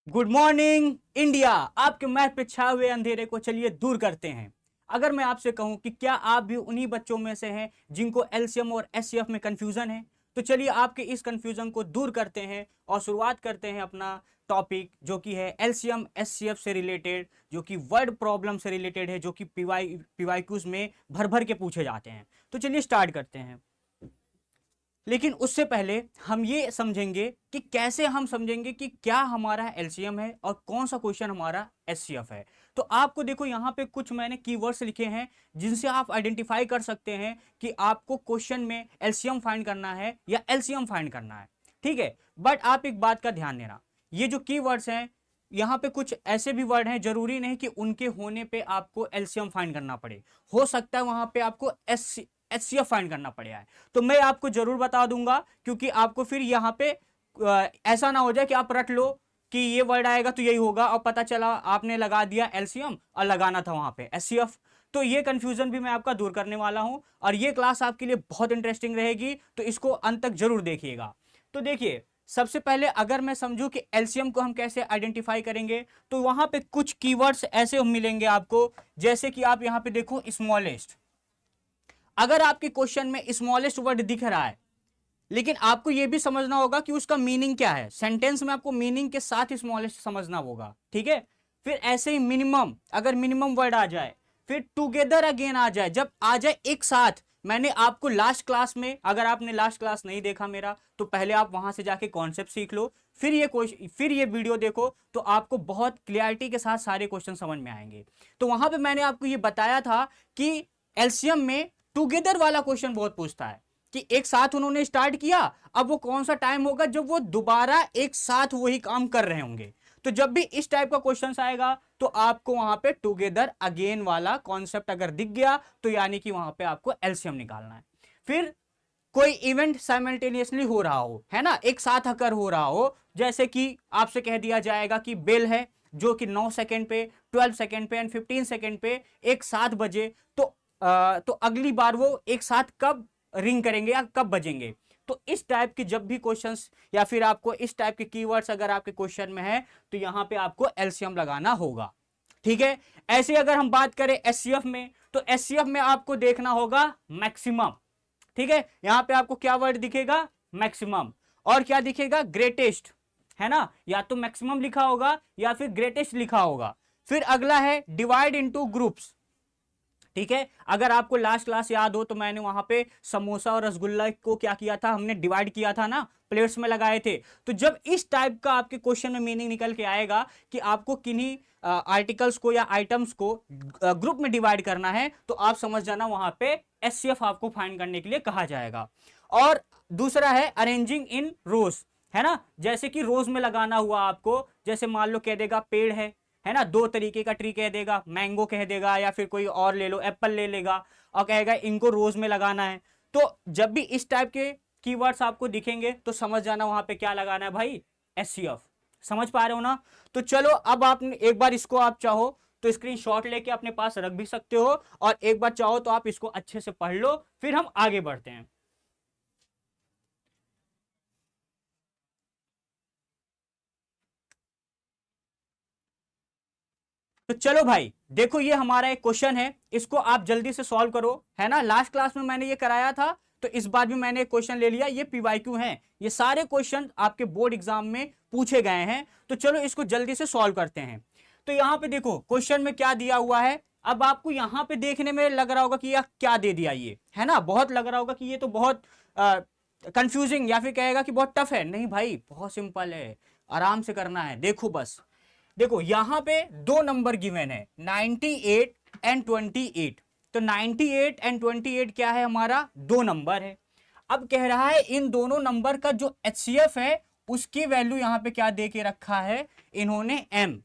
Good morning India. आपके math पे छाए हुए अंधेरे को चलिए दूर करते हैं। अगर मैं आपसे कहूं कि क्या आप भी उन्हीं बच्चों में से हैं जिनको एलसीएम और एचसीएफ में कंफ्यूजन है, तो चलिए आपके इस कंफ्यूजन को दूर करते हैं और शुरुआत करते हैं अपना टॉपिक जो कि है एलसीएम एचसीएफ से रिलेटेड, जो कि वर्ड प्रॉब्लम से रिलेटेड है, जो कि पीवाईक्यूज में भर भर के पूछे जाते हैं। तो चलिए स्टार्ट करते हैं। लेकिन उससे पहले हम ये समझेंगे कि कैसे हम समझेंगे कि क्या हमारा एलसीएम है और कौन सा क्वेश्चन हमारा एचसीएफ है। तो आपको देखो यहां पे कुछ मैंने कीवर्ड्स लिखे हैं जिनसे आप आइडेंटिफाई कर सकते हैं कि आपको क्वेश्चन में एलसीएम फाइंड करना है या एलसीएम फाइंड करना है। ठीक है, बट आप एक बात का ध्यान देना, ये जो कीवर्ड्स हैं यहां पे कुछ ऐसे भी वर्ड हैं, जरूरी नहीं कि उनके होने पे आपको एलसीएम फाइंड करना पड़े। हो सकता है वहां पे आपको एचसीएफ फाइंड करना पड़ेगा। तो मैं आपको जरूर बता दूंगा, क्योंकि आपको फिर यहां पे ऐसा ना हो जाए कि आप रट लो कि ये वर्ड आएगा तो यही होगा और पता चला आपने लगा दिया एलसीएम और लगाना था वहां पे एचसीएफ। तो ये कंफ्यूजन भी मैं आपका दूर करने वाला हूं और ये क्लास आपके लिए बहुत इंटरेस्टिंग रहेगी, तो इसको अंत तक जरूर देखिएगा। तो देखिए, सबसे पहले अगर मैं समझूं कि एलसीएम को हम कैसे आइडेंटिफाई करेंगे, तो वहां पे कुछ कीवर्ड्स ऐसे मिलेंगे आपको, जैसे कि आप यहां पे देखो स्मॉलेस्ट। अगर आपके क्वेश्चन में स्मॉलेस्ट वर्ड दिख रहा है, लेकिन आपको यह भी समझना होगा कि उसका मीनिंग क्या है। सेंटेंस में आपको मीनिंग के साथ स्मॉलेस्ट समझना होगा, ठीक है। फिर ऐसे ही मिनिमम, अगर मिनिमम वर्ड आ जाए, फिर टुगेदर अगेन आ जाए, जब आ जाए एक साथ। मैंने आपको लास्ट क्लास में, अगर आपने लास्ट क्लास नहीं देखा मेरा, तो पहले आप वहां से जाके कॉन्सेप्ट सीख लो, फिर ये वीडियो देखो, तो आपको बहुत क्लियरिटी के साथ सारे क्वेश्चन समझ में आएंगे। तो वहां पे मैंने आपको ये बताया था कि एलसीएम में टुगेदर वाला क्वेश्चन बहुत पूछता है कि एक साथ उन्होंने स्टार्ट किया, अब वो कौन सा टाइम होगा जब वो दोबारा एक साथ वही काम कर रहे होंगे। तो जब भी इस टाइप का क्वेश्चन आएगा तो आपको वहां पे टुगेदर अगेन वाला कॉन्सेप्ट अगर दिख गया तो यानी कि वहां पे आपको एलसीएम निकालना है। फिर कोई इवेंट साइमल्टेनियसली हो रहा हो, है ना, एक साथ अकर हो रहा हो, जैसे कि आपसे कह दिया जाएगा कि बेल है जो कि 9 सेकंड पे, 12 सेकंड पे एंड 15 सेकंड पे एक साथ बजे, तो अगली बार वो एक साथ कब रिंग करेंगे या कब बजेंगे। तो इस टाइप की जब भी क्वेश्चंस या फिर आपको इस टाइप के कीवर्ड्स अगर आपके क्वेश्चन में है, तो यहां पे आपको एलसीएम लगाना होगा, ठीक है। ऐसे अगर हम बात करें एचसीएफ में, तो एचसीएफ में आपको देखना होगा मैक्सिमम, ठीक है। यहां पे आपको क्या वर्ड दिखेगा, मैक्सिमम, और क्या दिखेगा, ग्रेटेस्ट, है ना, या तो मैक्सिमम लिखा होगा या फिर ग्रेटेस्ट लिखा होगा। फिर अगला है डिवाइड इनटू ग्रुप्स, ठीक है। अगर आपको लास्ट क्लास याद हो तो मैंने वहां पे समोसा और रसगुल्ला को क्या किया था, हमने डिवाइड किया था ना, प्लेट्स में लगाए थे। तो जब इस टाइप का आपके क्वेश्चन में मीनिंग निकल के आएगा कि आपको किन्हीं आर्टिकल्स को या आइटम्स को ग्रुप में डिवाइड करना है, तो आप समझ जाना वहां पे एचसीएफ आपको फाइंड करने के लिए कहा जाएगा। और दूसरा है अरेंजिंग इन रोज, है ना, जैसे कि रोज में लगाना हुआ आपको, जैसे मान लो कह देगा पेड़ है ना, दो तरीके का ट्री कह देगा, मैंगो कह देगा या फिर कोई और ले लो, एप्पल ले लेगा और कहेगा इनको रोज में लगाना है। तो जब भी इस टाइप के कीवर्ड्स आपको दिखेंगे तो समझ जाना वहां पे क्या लगाना है भाई, एचसीएफ। समझ पा रहे हो ना। तो चलो अब आप एक बार इसको आप चाहो तो स्क्रीनशॉट लेके अपने पास रख भी सकते हो, और एक बार चाहो तो आप इसको अच्छे से पढ़ लो, फिर हम आगे बढ़ते हैं। तो चलो भाई देखो, ये हमारा एक क्वेश्चन है, इसको आप जल्दी से सॉल्व करो, है ना। लास्ट क्लास में मैंने ये कराया था, तो इस बार भी मैंने एक क्वेश्चन ले लिया। ये पीवाईक्यू है, ये सारे क्वेश्चन आपके बोर्ड एग्जाम में पूछे गए हैं। तो चलो इसको जल्दी से सॉल्व करते हैं। तो यहां पे देखो क्वेश्चन में क्या दिया हुआ है। अब आपको यहां पे देखने में लग रहा होगा कि यह क्या दे दिया, ये है ना, बहुत लग रहा होगा कि ये तो बहुत कंफ्यूजिंग या फिर कहेगा कि बहुत टफ है। नहीं भाई, बहुत सिंपल है, आराम से करना है। देखो बस, देखो यहां पे दो नंबर गिवन है, 98 एंड 28। तो 98 एंड 28 क्या है, हमारा दो नंबर है। अब कह रहा है इन दोनों नंबर का जो एचसीएफ है उसकी वैल्यू यहां पे क्या दे के रखा है इन्होंने, एम,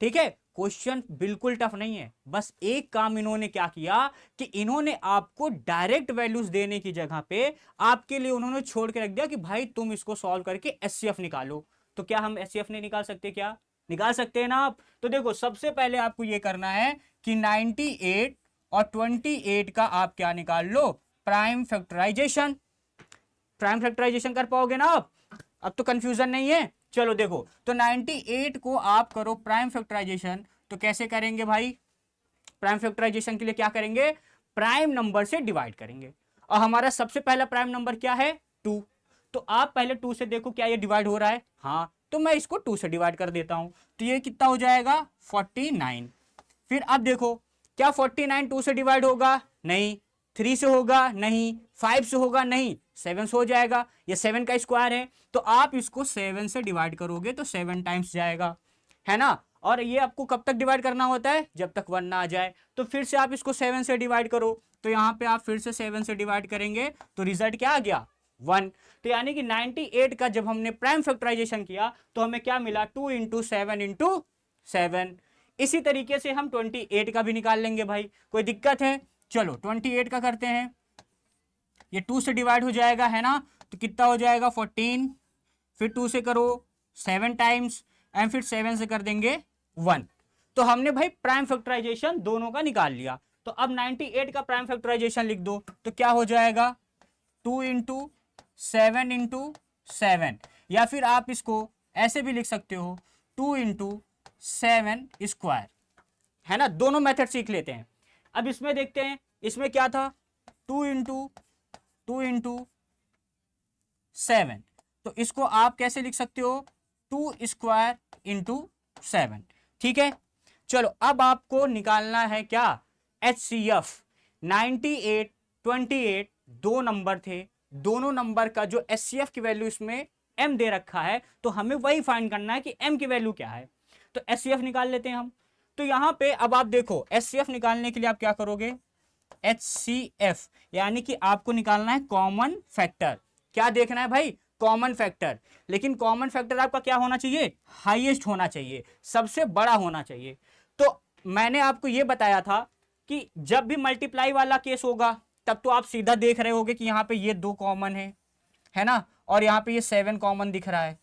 ठीक है। क्वेश्चन बिल्कुल टफ नहीं है, बस एक काम इन्होंने क्या किया कि इन्होंने आपको डायरेक्ट वैल्यूज देने की जगह पे आपके लिए उन्होंने छोड़ के रख दिया कि भाई तुम इसको सॉल्व करके एचसीएफ निकालो। तो क्या हम एचसीएफ नहीं निकाल सकते, क्या निकाल सकते हैं ना आप। तो देखो सबसे पहले आपको यह करना है कि 98 और 28 का आप क्या निकाल लो, प्राइम फैक्टराइजेशन। प्राइम फैक्टराइजेशन कर पाओगे ना आप, अब तो कंफ्यूजन नहीं है। चलो देखो, तो 98 को आप करो प्राइम फैक्टराइजेशन, तो कैसे करेंगे भाई? प्राइम फैक्टराइजेशन के लिए क्या करेंगे? प्राइम नंबर से डिवाइड करेंगे। और हमारा सबसे पहला प्राइम नंबर क्या है? 2। तो आप पहले 2 से देखो क्या ये डिवाइड हो रहा है? हाँ, तो मैं इसको 2 से डिवाइड कर देता हूं, तो ये कितना हो जाएगा? 49। फिर अब देखो, क्या 49 2 से डिवाइड होगा? नहीं। 3 से होगा? नहीं। 5 से होगा? नहीं। 7 से हो जाएगा, ये 7 का स्क्वायर है, तो आप इसको 7 से डिवाइड करोगे तो 7 टाइम्स जाएगा, है ना। और ये आपको कब तक डिवाइड करना होता है? जब तक 1 ना आ जाए। तो फिर से आप इसको 7 से डिवाइड करो, तो यहां पे आप फिर से 7 से डिवाइड करेंगे तो रिजल्ट क्या आ गया? 1। तो यानी कि 98 का जब हमने प्राइम फैक्टराइजेशन किया तो हमें क्या मिला? 2 इंटू 7 इंटू 7। इसी तरीके से हम 28 का भी निकाल लेंगे भाई, कोई दिक्कत है? चलो 28 का करते हैं। ये 2 से डिवाइड हो जाएगा, है ना, तो कितना हो जाएगा? 14। फिर 2 से करो 7 टाइम्स, एंड फिर 7 से कर देंगे 1। तो हमने भाई प्राइम फैक्टराइजेशन दोनों का निकाल लिया। तो अब 98 का प्राइम फैक्टराइजेशन लिख दो, तो क्या हो जाएगा? 2 इंटू 7 इंटू 7, या फिर आप इसको ऐसे भी लिख सकते हो, 2 इंटू 7 स्क्वायर, है ना। दोनों मेथड सीख लेते हैं। अब इसमें देखते हैं, इसमें क्या था? 2 इंटू 7, तो इसको आप कैसे लिख सकते हो? 2 स्क्वायर इंटू 7। ठीक है, चलो अब आपको निकालना है क्या? HCF। 98 28 दो नंबर थे, दोनों नंबर का जो HCF की वैल्यू इसमें m दे रखा है, तो हमें वही फाइंड करना है कि m की वैल्यू क्या है। तो HCF निकाल लेते हैं हम। तो यहां पे अब आप देखो, HCF निकालने के लिए आप क्या करोगे? HCF यानी कि आपको निकालना है कॉमन फैक्टर। क्या देखना है भाई? Common factor. लेकिन कॉमन फैक्टर आपका क्या होना चाहिए? हाईएस्ट होना चाहिए, सबसे बड़ा होना चाहिए। तो मैंने आपको यह बताया था कि जब भी मल्टीप्लाई वाला केस होगा तब तो आप सीधा देख रहे होगे कि यहां पे ये 2 कॉमन है ना, और यहां पे ये 7 कॉमन दिख रहा है,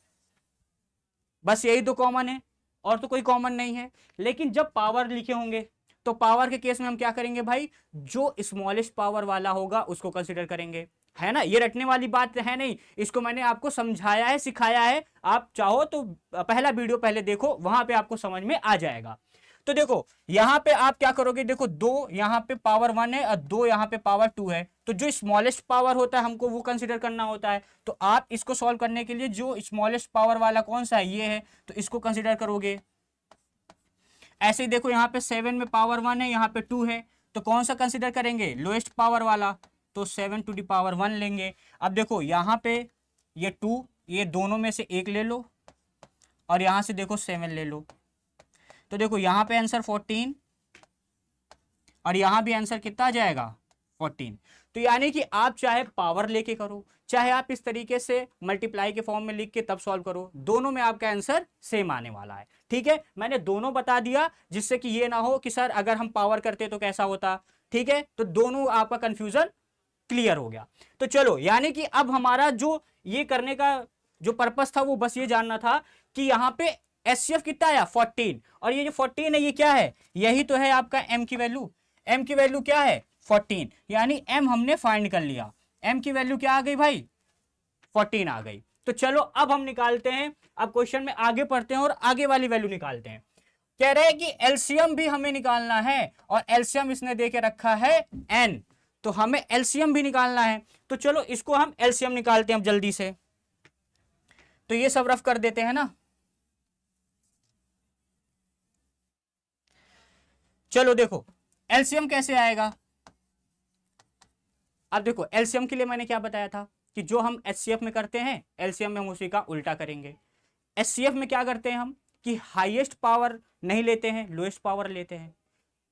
बस यही 2 कॉमन है और तो कोई कॉमन नहीं है। लेकिन जब पावर लिखे होंगे तो पावर के केस में हम क्या करेंगे भाई? जो स्मॉलेस्ट पावर वाला होगा उसको कंसीडर करेंगे, है ना। ये रटने वाली बात है नहीं, इसको मैंने आपको समझाया है, सिखाया है। आप चाहो तो पहला वीडियो पहले देखो, वहां पे आपको समझ में आ जाएगा। तो देखो यहां पे आप क्या करोगे? देखो 2 यहां पे पावर 1 है और 2 यहां पे पावर 2 है, तो जो स्मॉलेस्ट पावर होता है हमको वो कंसीडर करना होता है। तो आप इसको सॉल्व करने के लिए जो स्मॉलेस्ट पावर वाला कौन सा है? ये है, तो इसको कंसीडर करोगे। ऐसे ही देखो यहाँ पे 7 में पावर 1 है, यहाँ पे 2 है, तो कौन सा कंसीडर करेंगे? लोएस्ट पावर वाला, तो 7 टू दी पावर 1 लेंगे। अब देखो यहाँ पे ये 2, ये दोनों में से एक ले लो, और यहां से देखो 7 ले लो, तो देखो यहाँ पे आंसर 14 और यहां भी आंसर कितना आ जाएगा? 14। तो यानी कि आप चाहे पावर लेके करो, चाहे आप इस तरीके से मल्टीप्लाई के फॉर्म में लिख के तब सॉल्व करो, दोनों में आपका आंसर सेम आने वाला है। ठीक है, मैंने दोनों बता दिया जिससे कि ये ना हो कि सर अगर हम पावर करते तो कैसा होता। ठीक है, तो दोनों आपका कंफ्यूजन क्लियर हो गया। तो चलो, यानी कि अब हमारा जो ये करने का जो पर्पस था वो बस ये जानना था कि यहाँ पे HCF कितना आया? 14। और ये जो 14 है ये क्या है? यही तो है आपका m की वैल्यू। m की वैल्यू क्या है? 14। यानी m हमने फाइंड कर लिया। m की वैल्यू क्या आ गई भाई? 14 आ गई। तो चलो अब हम निकालते हैं, अब क्वेश्चन में आगे पढ़ते हैं और आगे वाली वैल्यू निकालते हैं। कह रहे हैं कि एलसीएम भी हमें निकालना है, और एलसीएम इसने दे के रखा है n, तो हमें एलसीएम भी निकालना है। तो चलो इसको हम एलसीएम निकालते हैं अब जल्दी से। तो ये सब रफ कर देते हैं ना। चलो देखो एलसीएम कैसे आएगा। अब देखो एलसीएम के लिए मैंने क्या बताया था कि जो हम एचसीएफ में करते हैं एलसीएम में हम उसी का उल्टा करेंगे। एचसीएफ में क्या करते हैं हम कि हाईएस्ट पावर नहीं लेते हैं, लोएस्ट पावर लेते हैं।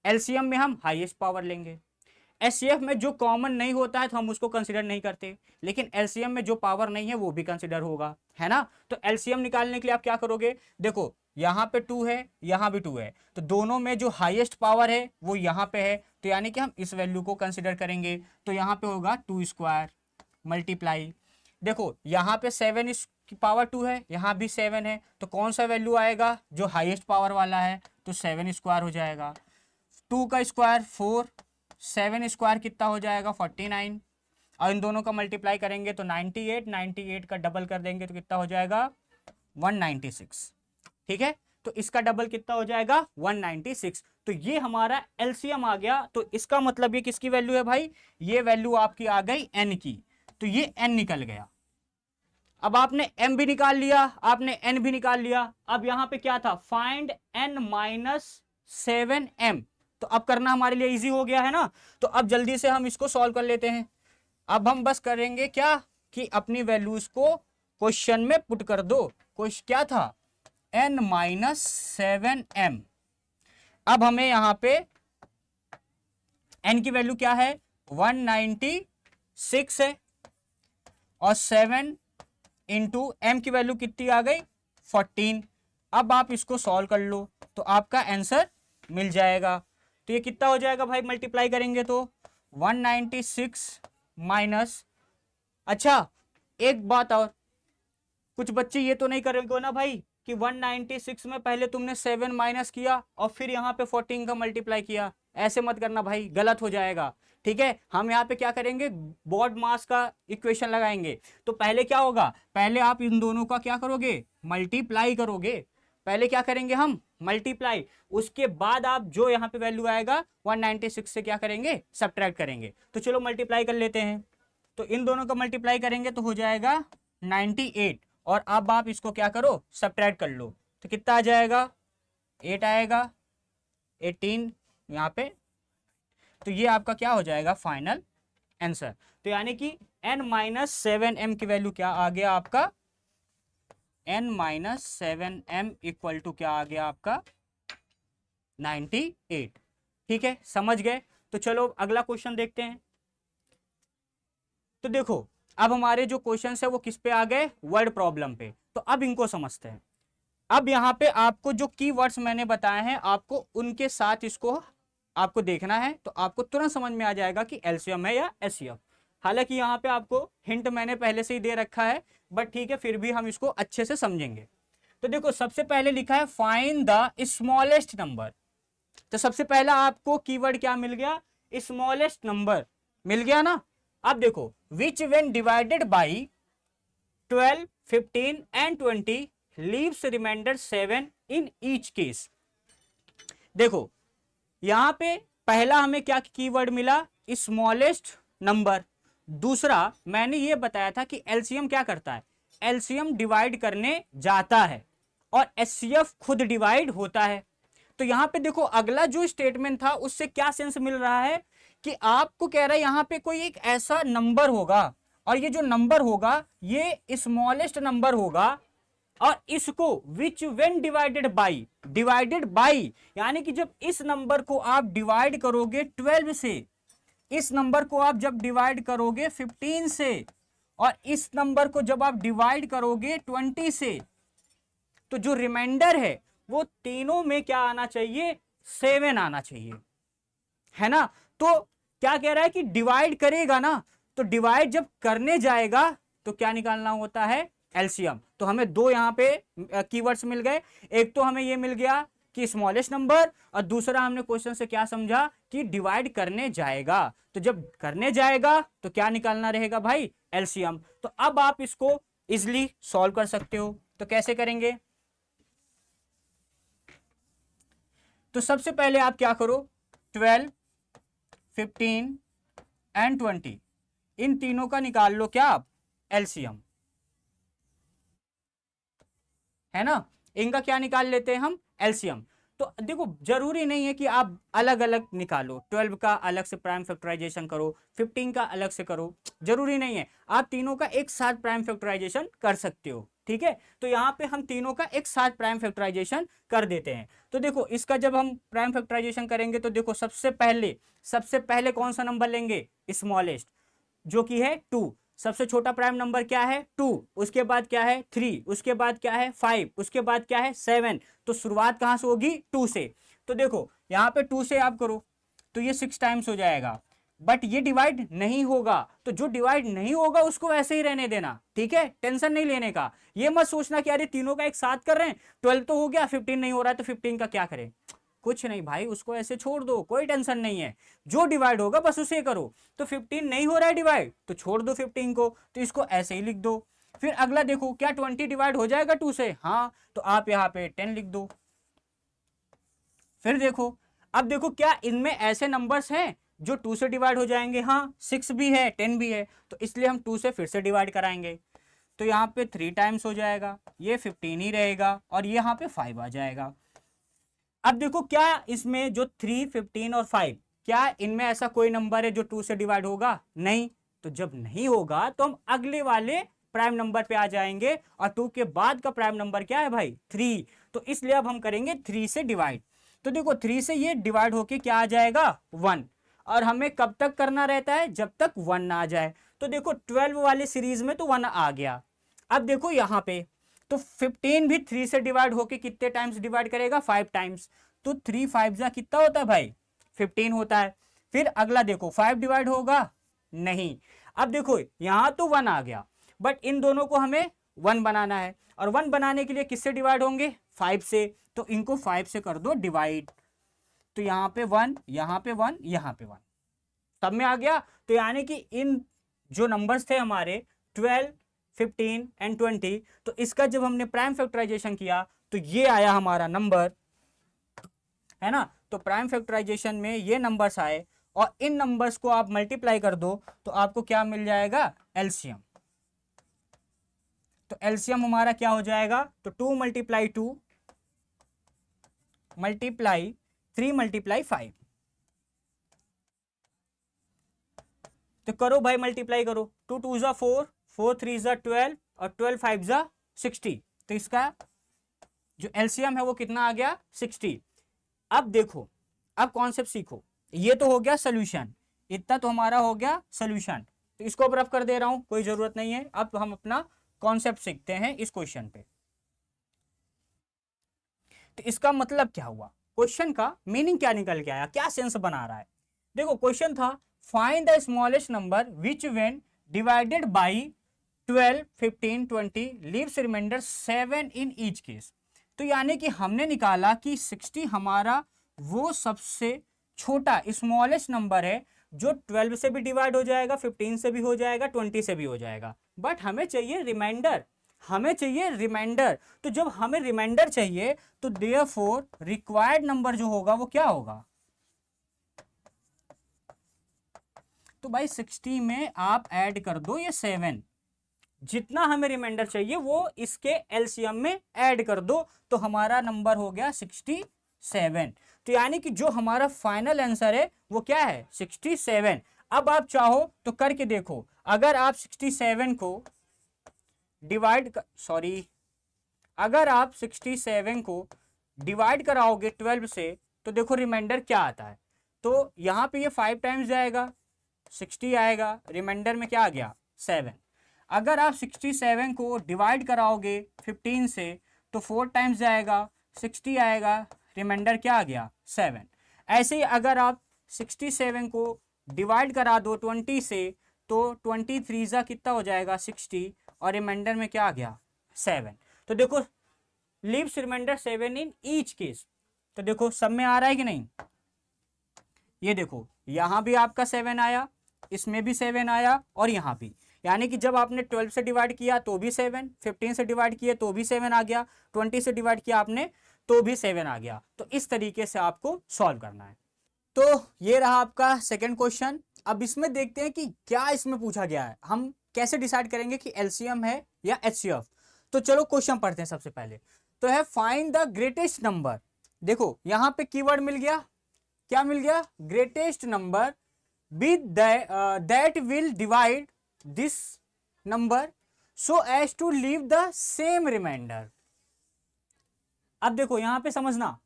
एलसीएम में हम हाईएस्ट पावर लेंगे। एचसीएफ में जो कॉमन नहीं होता है तो हम उसको कंसीडर नहीं करते, लेकिन एलसीएम में जो पावर नहीं है वो भी कंसीडर होगा, है ना। तो एलसीएम निकालने के लिए आप क्या करोगे? देखो यहाँ पे 2 है, यहाँ भी 2 है, तो दोनों में जो हाईएस्ट पावर है वो यहाँ पे है, तो यानी कि हम इस वैल्यू को कंसीडर करेंगे। तो यहाँ पे होगा 2 स्क्वायर मल्टीप्लाई, देखो यहाँ पे 7 की पावर 2 है, यहाँ भी 7 है, तो कौन सा वैल्यू आएगा? जो हाईएस्ट पावर वाला है, तो 7 स्क्वायर हो जाएगा। 2 का स्क्वायर 4, 7 स्क्वायर कितना हो जाएगा? 49, और इन दोनों का मल्टीप्लाई करेंगे तो 98, 98 का डबल कर देंगे तो कितना हो जाएगा? 196। ठीक है, तो इसका डबल कितना हो जाएगा 196। तो ये हमारा एलसीएम आ गया। तो इसका मतलब ये किसकी वैल्यू है भाई, ये वैल्यू आपकी आ गई एन की। तो ये एन निकल गया। अब आपने m भी निकाल लिया, आपने n भी निकाल लिया। अब यहां पे क्या था, फाइंड n माइनस 7m। तो अब करना हमारे लिए इजी हो गया है ना। तो अब जल्दी से हम इसको सॉल्व कर लेते हैं। अब हम बस करेंगे क्या कि अपनी वैल्यूज को क्वेश्चन में पुट कर दो। क्वेश्चन क्या था, n माइनस 7m। अब हमें यहां पे n की वैल्यू क्या है 196 है, और 7 इंटू एम की वैल्यू कितनी आ गई 14। अब आप इसको सॉल्व कर लो तो आपका आंसर मिल जाएगा। तो ये कितना हो जाएगा भाई, मल्टीप्लाई करेंगे तो 196 माइनस, अच्छा एक बात और, कुछ बच्चे ये तो नहीं करेंगे ना भाई कि 196 में पहले तुमने 7 माइनस किया और फिर यहाँ पे 14 का मल्टीप्लाई किया। ऐसे मत करना भाई, गलत हो जाएगा। ठीक है, हम यहाँ पे क्या करेंगे, बॉड मास का इक्वेशन लगाएंगे। तो पहले क्या होगा, पहले आप इन दोनों का क्या करोगे, मल्टीप्लाई करोगे। पहले क्या करेंगे हम, मल्टीप्लाई। उसके बाद आप जो यहाँ पे वैल्यू आएगा 196 से क्या करेंगे, सब्ट्रैक्ट करेंगे। तो चलो मल्टीप्लाई कर लेते हैं। तो इन दोनों का मल्टीप्लाई करेंगे तो हो जाएगा 98, और अब आप इसको क्या करो, सब्ट्रैक्ट कर लो। तो कितना आ जाएगा, 8 आएगा, 18 यहाँ पे। तो ये आपका क्या हो जाएगा फाइनल आंसर। तो यानी कि n माइनस 7m की वैल्यू क्या आ गया आपका, n minus 7m equal to क्या आ गया आपका 98। ठीक है, समझ गए। तो चलो अगला क्वेश्चन देखते हैं। तो देखो अब हमारे जो क्वेश्चन है वो किस पे आ गए, वर्ड प्रॉब्लम पे। तो अब इनको समझते हैं। अब यहाँ पे आपको जो कीवर्ड्स मैंने बताए हैं आपको उनके साथ इसको आपको देखना है, तो आपको तुरंत समझ में आ जाएगा कि एलसीएम है या एचसीएफ। हालांकि यहाँ पे आपको हिंट मैंने पहले से ही दे रखा है, बट ठीक है फिर भी हम इसको अच्छे से समझेंगे। तो देखो सबसे पहले लिखा है फाइंड द स्मॉलेस्ट नंबर। तो सबसे पहला आपको कीवर्ड क्या मिल गया, स्मॉलेस्ट नंबर मिल गया ना। अब देखो which when divided by 12, 15 and 20 leaves remainder 7 in each case. देखो यहां पे पहला हमें क्या कीवर्ड मिला, स्मॉलेस्ट नंबर। दूसरा मैंने ये बताया था कि एलसीएम क्या करता है, एलसीएम डिवाइड करने जाता है और एचसीएफ खुद डिवाइड होता है। तो यहां पे देखो अगला जो स्टेटमेंट था उससे क्या सेंस मिल रहा है कि आपको कह रहा है यहां पे कोई एक ऐसा नंबर होगा और ये जो नंबर होगा ये स्मॉलेस्ट नंबर होगा, और इसको विच व्हेन डिवाइडेड बाई यानी कि जब इस नंबर को आप डिवाइड करोगे 12 से, इस नंबर को आप जब डिवाइड करोगे 15 से, और इस नंबर को जब आप डिवाइड करोगे 20 से, तो जो रिमाइंडर है वो तीनों में क्या आना चाहिए, 7 आना चाहिए, है ना। तो क्या कह रहा है कि डिवाइड करेगा ना, तो डिवाइड जब करने जाएगा तो क्या निकालना होता है, एलसीएम। तो हमें दो यहाँ पे कीवर्ड्स मिल गए। एक तो हमें ये मिल गया कि स्मॉलेस्ट नंबर, और दूसरा हमने क्वेश्चन से क्या समझा कि डिवाइड करने जाएगा। तो जब करने जाएगा तो क्या निकालना रहेगा भाई, एलसीएम। तो अब आप इसको इजिली सॉल्व कर सकते हो। तो कैसे करेंगे, तो सबसे पहले आप क्या करो, 12, 15 एंड 20 इन तीनों का निकाल लो क्या आप, एलसीएम, है ना। इनका क्या निकाल लेते हैं हम, एलसीएम। तो देखो जरूरी नहीं है कि आप अलग अलग निकालो, 12 का अलग से प्राइम फैक्टराइजेशन करो, 15 का अलग से करो, जरूरी नहीं है। आप तीनों का एक साथ प्राइम फैक्टराइजेशन कर सकते हो। ठीक है, तो यहाँ पे हम तीनों का एक साथ प्राइम फैक्टराइजेशन कर देते हैं। तो देखो इसका जब हम प्राइम फैक्टराइजेशन करेंगे तो देखो सबसे पहले कौन सा नंबर लेंगे, स्मॉलेस्ट, जो कि है 2। सबसे छोटा प्राइम नंबर क्या है 2, उसके बाद क्या है 3, उसके बाद क्या है 5, उसके बाद क्या है 7। तो शुरुआत कहां से होगी, 2 से। तो देखो यहां पे 2 से आप करो तो ये 6 टाइम्स हो जाएगा, बट ये डिवाइड नहीं होगा। तो जो डिवाइड नहीं होगा उसको ऐसे ही रहने देना, ठीक है, टेंशन नहीं लेने का। ये मत सोचना कि अरे तीनों का एक साथ कर रहे हैं, 12 तो हो गया, 15 नहीं हो रहा है तो 15 का क्या करें, कुछ नहीं भाई, उसको ऐसे छोड़ दो, कोई टेंशन नहीं है। जो डिवाइड होगा बस उसे करो। तो 15 नहीं हो रहा है डिवाइड तो छोड़ दो 15 को, तो इसको ऐसे ही लिख दो। फिर अगला देखो, क्या 20 डिवाइड हो जाएगा 2 से? हाँ, तो आप यहाँ पे 10 लिख दो। फिर देखो, अब देखो क्या इनमें ऐसे नंबर्स हैं जो 2 से डिवाइड हो जाएंगे? हाँ, 6 भी है, 10 भी है, तो इसलिए हम 2 से फिर से डिवाइड कराएंगे। तो यहाँ पे 3 टाइम्स हो जाएगा, ये 15 ही रहेगा और यहाँ पे 5 आ जाएगा। अब देखो, क्या इसमें जो 3, 15 और 5, क्या इनमें ऐसा कोई नंबर है जो 2 से डिवाइड होगा? नहीं। तो जब नहीं होगा तो हम अगले वाले प्राइम नंबर पे आ जाएंगे, और 2 के बाद का प्राइम नंबर क्या है भाई? 3। तो इसलिए अब हम करेंगे 3 से डिवाइड। तो देखो 3 से ये डिवाइड होके क्या आ जाएगा? 1। और हमें कब तक करना रहता है? जब तक 1 ना आ जाए। तो देखो 12 वाली सीरीज में तो 1 आ गया। अब देखो यहाँ पे तो 15 भी 3 से डिवाइड होके कितने टाइम्स डिवाइड करेगा? 5 टाइम्स। तो 3 5 जा कितना होता है भाई? 15 होता है। फिर अगला देखो, 5 डिवाइड होगा? नहीं। अब देखो यहां तो 1 आ गया, बट इन दोनों को हमें 1 बनाना है, और 1 बनाने के लिए किससे डिवाइड होंगे? 5 से। तो इनको 5 से कर दो डिवाइड। तो यहां पे 1, यहां पे 1, यहां पे 1, सब में आ गया। तो यानी कि इन जो नंबर्स थे हमारे 12, 15 एंड 20, तो इसका जब हमने प्राइम फैक्टराइजेशन किया तो ये आया हमारा नंबर, है ना। तो प्राइम फैक्टराइजेशन में ये नंबर्स आए, और इन नंबर्स को आप मल्टीप्लाई कर दो तो आपको क्या मिल जाएगा? एलसीएम। तो एलसीएम हमारा क्या हो जाएगा? तो 2 मल्टीप्लाई 2 मल्टीप्लाई 3 मल्टीप्लाई 5। तो करो भाई, मल्टीप्लाई करो। 2 2 जा 4, 4 3 जा 12, और 12 5 जा 60। तो इसका जो एलसीएम है वो कितना आ गया? 60। अब देखो, अब कॉन्सेप्ट सीखो। ये तो हो गया सोल्यूशन, इतना तो हमारा हो गया सोल्यूशन। तो इसको अब रफ कर दे रहा हूं, कोई जरूरत नहीं है। अब हम अपना कॉन्सेप्ट सीखते हैं इस क्वेश्चन पे। तो इसका मतलब क्या हुआ? क्वेश्चन का मीनिंग क्या निकल के आया? क्या सेंस बना रहा है? देखो क्वेश्चन था, find the smallest number which when divided by 12, 15, 20 leaves remainder 7 in each case. तो यानी कि हमने निकाला कि 60 हमारा वो सबसे छोटा स्मॉलेस्ट नंबर है जो 12 से भी डिवाइड हो जाएगा, 15 से भी हो जाएगा, 20 से भी हो जाएगा, बट हमें चाहिए रिमाइंडर। हमें चाहिए रिमाइंडर। तो जब हमें रिमाइंडर चाहिए तो देयरफॉर रिक्वायर्ड नंबर जो होगा वो क्या होगा? तो भाई 60 में आप ऐड कर दो ये 7, जितना हमें रिमाइंडर चाहिए वो इसके एलसीएम में ऐड कर दो, तो हमारा नंबर हो गया 67। तो यानी कि जो हमारा फाइनल आंसर है वो क्या है? 67। अब आप चाहो तो करके देखो, अगर आप 67 को अगर आप 67 को डिवाइड कराओगे 12 से तो देखो रिमाइंडर क्या आता है। तो यहां पे ये 5 टाइम्स जाएगा, 60 आएगा, रिमाइंडर में क्या आ गया? 7। अगर आप 67 को डिवाइड कराओगे 15 से तो 4 टाइम्स जाएगा, 60 आएगा, रिमाइंडर क्या आ गया? 7। ऐसे ही अगर आप 67 को डिवाइड करा दो 20 से तो 23 जा कितना हो जाएगा? 60, और रिमाइंडर में क्या आ गया? 7। तो देखो leaves remainder 7 in each case. तो देखो सब में आ रहा है कि नहीं? ये देखो यहां भी आपका 7 आया, इसमें भी 7 आया, और यहां भी। यानी कि जब आपने 12 से डिवाइड किया तो भी 7, 15 से डिवाइड किया तो भी 7 आ गया, 20 से डिवाइड किया आपने तो भी 7 आ गया। तो इस तरीके से आपको सॉल्व करना है। तो ये रहा आपका सेकंड क्वेश्चन। अब इसमें देखते हैं कि क्या इसमें पूछा गया है, हम कैसे डिसाइड करेंगे कि एलसीएम है या एचसीएफ। तो चलो क्वेश्चन पढ़ते हैं। सबसे पहले तो है फाइंड द ग्रेटेस्ट नंबर। देखो यहां पे कीवर्ड मिल गया, क्या मिल गया? Greatest number with that will divide this number so as to leave the same remainder. अब देखो यहां पे समझना,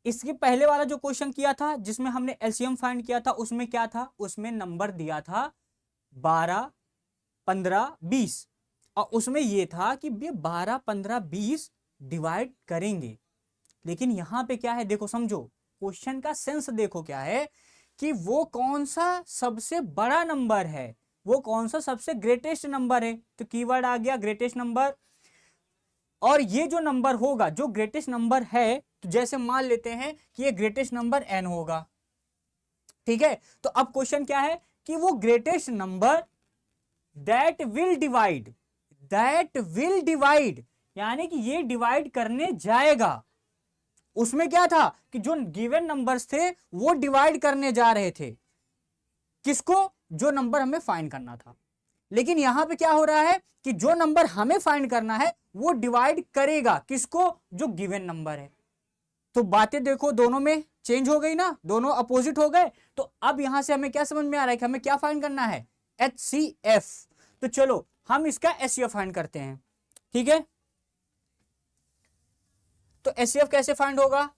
इसके पहले वाला जो क्वेश्चन किया था जिसमें हमने एलसीएम फाइंड किया था उसमें क्या था? उसमें नंबर दिया था 12, 15, 20, और उसमें यह था कि ये 12, 15, 20 डिवाइड करेंगे। लेकिन यहां पे क्या है? देखो समझो, क्वेश्चन का सेंस देखो क्या है कि वो कौन सा सबसे बड़ा नंबर है, वो कौन सा सबसे ग्रेटेस्ट नंबर है। तो कीवर्ड आ गया ग्रेटेस्ट नंबर, और ये जो नंबर होगा जो ग्रेटेस्ट नंबर है, तो जैसे मान लेते हैं कि ये ग्रेटेस्ट नंबर n होगा, ठीक है। तो अब क्वेश्चन क्या है कि वो greatest number that will divide that will divide, यानी कि ये डिवाइड करने जाएगा। उसमें क्या था कि जो गिवन नंबर्स थे वो डिवाइड करने जा रहे थे, किसको? जो नंबर हमें फाइंड करना था। लेकिन यहां पे क्या हो रहा है कि जो नंबर हमें फाइंड करना है वो डिवाइड करेगा, किसको? जो गिवन नंबर है। तो बातें देखो दोनों में चेंज हो गई ना, दोनों अपोजिट हो गए। तो अब यहां से हमें क्या समझ में आ रहा है कि हमें क्या फाइंड करना है? HCF। तो चलो हम इसका HCF फाइंड करते हैं, ठीक है। तो HCF कैसे फाइंड होगा?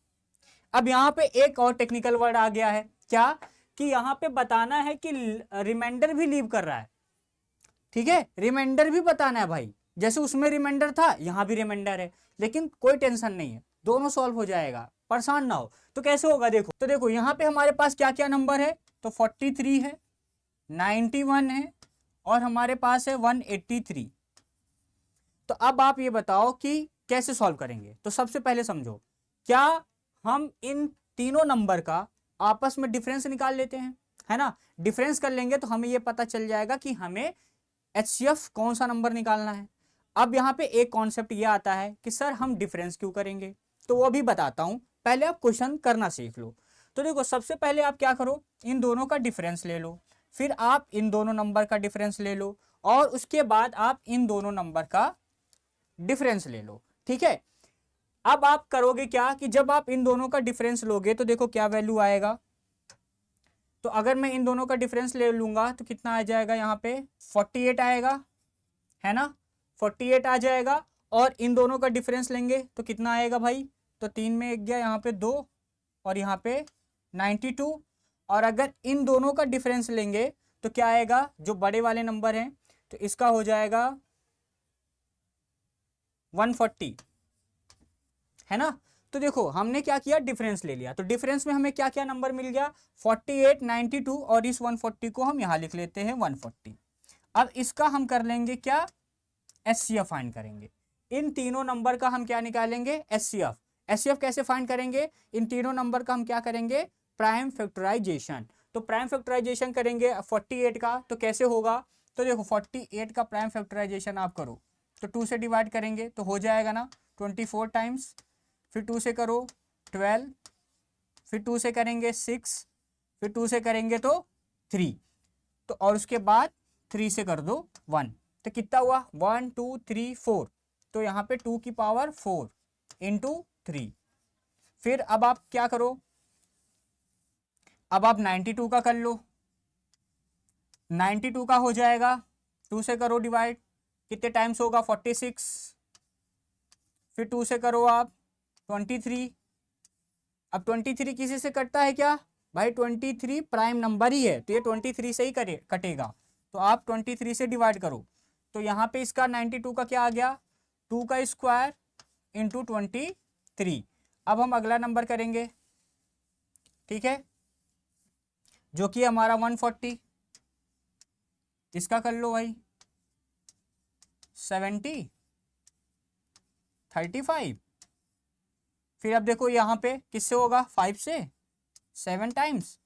अब यहां पे एक और टेक्निकल वर्ड आ गया है, क्या? कि यहां पे बताना है कि रिमाइंडर भी लीव कर रहा है, ठीक है। रिमाइंडर भी बताना है भाई, जैसे उसमें रिमाइंडर था यहां भी रिमाइंडर है। लेकिन कोई टेंशन नहीं है, दोनों सॉल्व हो जाएगा, परेशान ना हो। तो कैसे होगा देखो, तो देखो यहां पे हमारे पास क्या क्या नंबर है, तो 43 है, 91 है और हमारे पास है 183। तो अब आप ये बताओ कि कैसे सॉल्व करेंगे। तो सबसे पहले समझो, क्या हम इन तीनों नंबर का आपस में डिफरेंस निकाल लेते हैं, है ना। डिफरेंस कर लेंगे तो हमें ये पता चल जाएगा कि हमें HCF कौन सा नंबर निकालना है। अब यहाँ पे एक कॉन्सेप्ट ये आता है कि सर हम डिफरेंस क्यों करेंगे, तो वो भी बताता हूं, पहले आप क्वेश्चन करना सीख लो। तो देखो सबसे पहले आप क्या करो, इन दोनों का डिफरेंस ले लो, फिर आप इन दोनों नंबर का डिफरेंस ले लो और उसके बाद आप इन दोनों नंबर का डिफरेंस ले लो, ठीक है। अब आप करोगे क्या कि जब आप इन दोनों का डिफरेंस लोगे तो देखो क्या वैल्यू आएगा। तो अगर मैं इन दोनों का डिफरेंस ले लूंगा तो कितना आ जाएगा, यहाँ पे 48 आएगा, है ना। 48 आ जाएगा और इन दोनों का डिफरेंस लेंगे तो कितना आएगा भाई, तो 3 में 1 गया, यहाँ पे 2 और यहाँ पे 92। और अगर इन दोनों का डिफरेंस लेंगे तो क्या आएगा, जो बड़े वाले नंबर हैं तो इसका हो जाएगा 140, है ना। तो देखो हमने क्या किया, डिफरेंस ले लिया। तो डिफरेंस में हमें क्या क्या नंबर मिल गया, 48, 92 और इस 140 को हम यहां लिख लेते हैं 140। अब इसका हम कर लेंगे क्या, HCF फाइंड करेंगे। इन तीनों नंबर का हम क्या निकालेंगे, HCF। HCF कैसे फाइंड करेंगे, इन तीनों नंबर का हम क्या करेंगे, प्राइम फैक्टराइजेशन। तो प्राइम फैक्टराइजेशन करेंगे 48 का, तो कैसे होगा, तो देखो 48 का प्राइम फैक्टराइजेशन आप करो तो 2 से डिवाइड करेंगे तो हो जाएगा ना 24 टाइम्स, फिर 2 से करो 12, फिर 2 से करेंगे 6, फिर 2 से करेंगे तो 3, तो और उसके बाद 3 से कर दो 1, तो कितना हुआ 1 2 3 4, तो यहाँ पे 2 की पावर 4 इंटू 3। फिर अब आप क्या करो, अब आप 92 का कर लो, 92 का हो जाएगा, 2 से करो डिवाइड, कितने टाइम्स होगा 46, फिर 2 से करो आप 23। अब 23 किसी से कटता है क्या भाई, 23 प्राइम नंबर ही है तो ये 23 से ही कटेगा। तो आप 23 से डिवाइड करो, तो यहाँ पे इसका 92 का क्या आ गया, 2 का स्क्वायर इंटू 23। अब हम अगला नंबर करेंगे, ठीक है, जो कि हमारा 140, इसका कर लो भाई 70 35। फिर अब देखो यहाँ पे किससे होगा, 5 से 7 टाइम्स,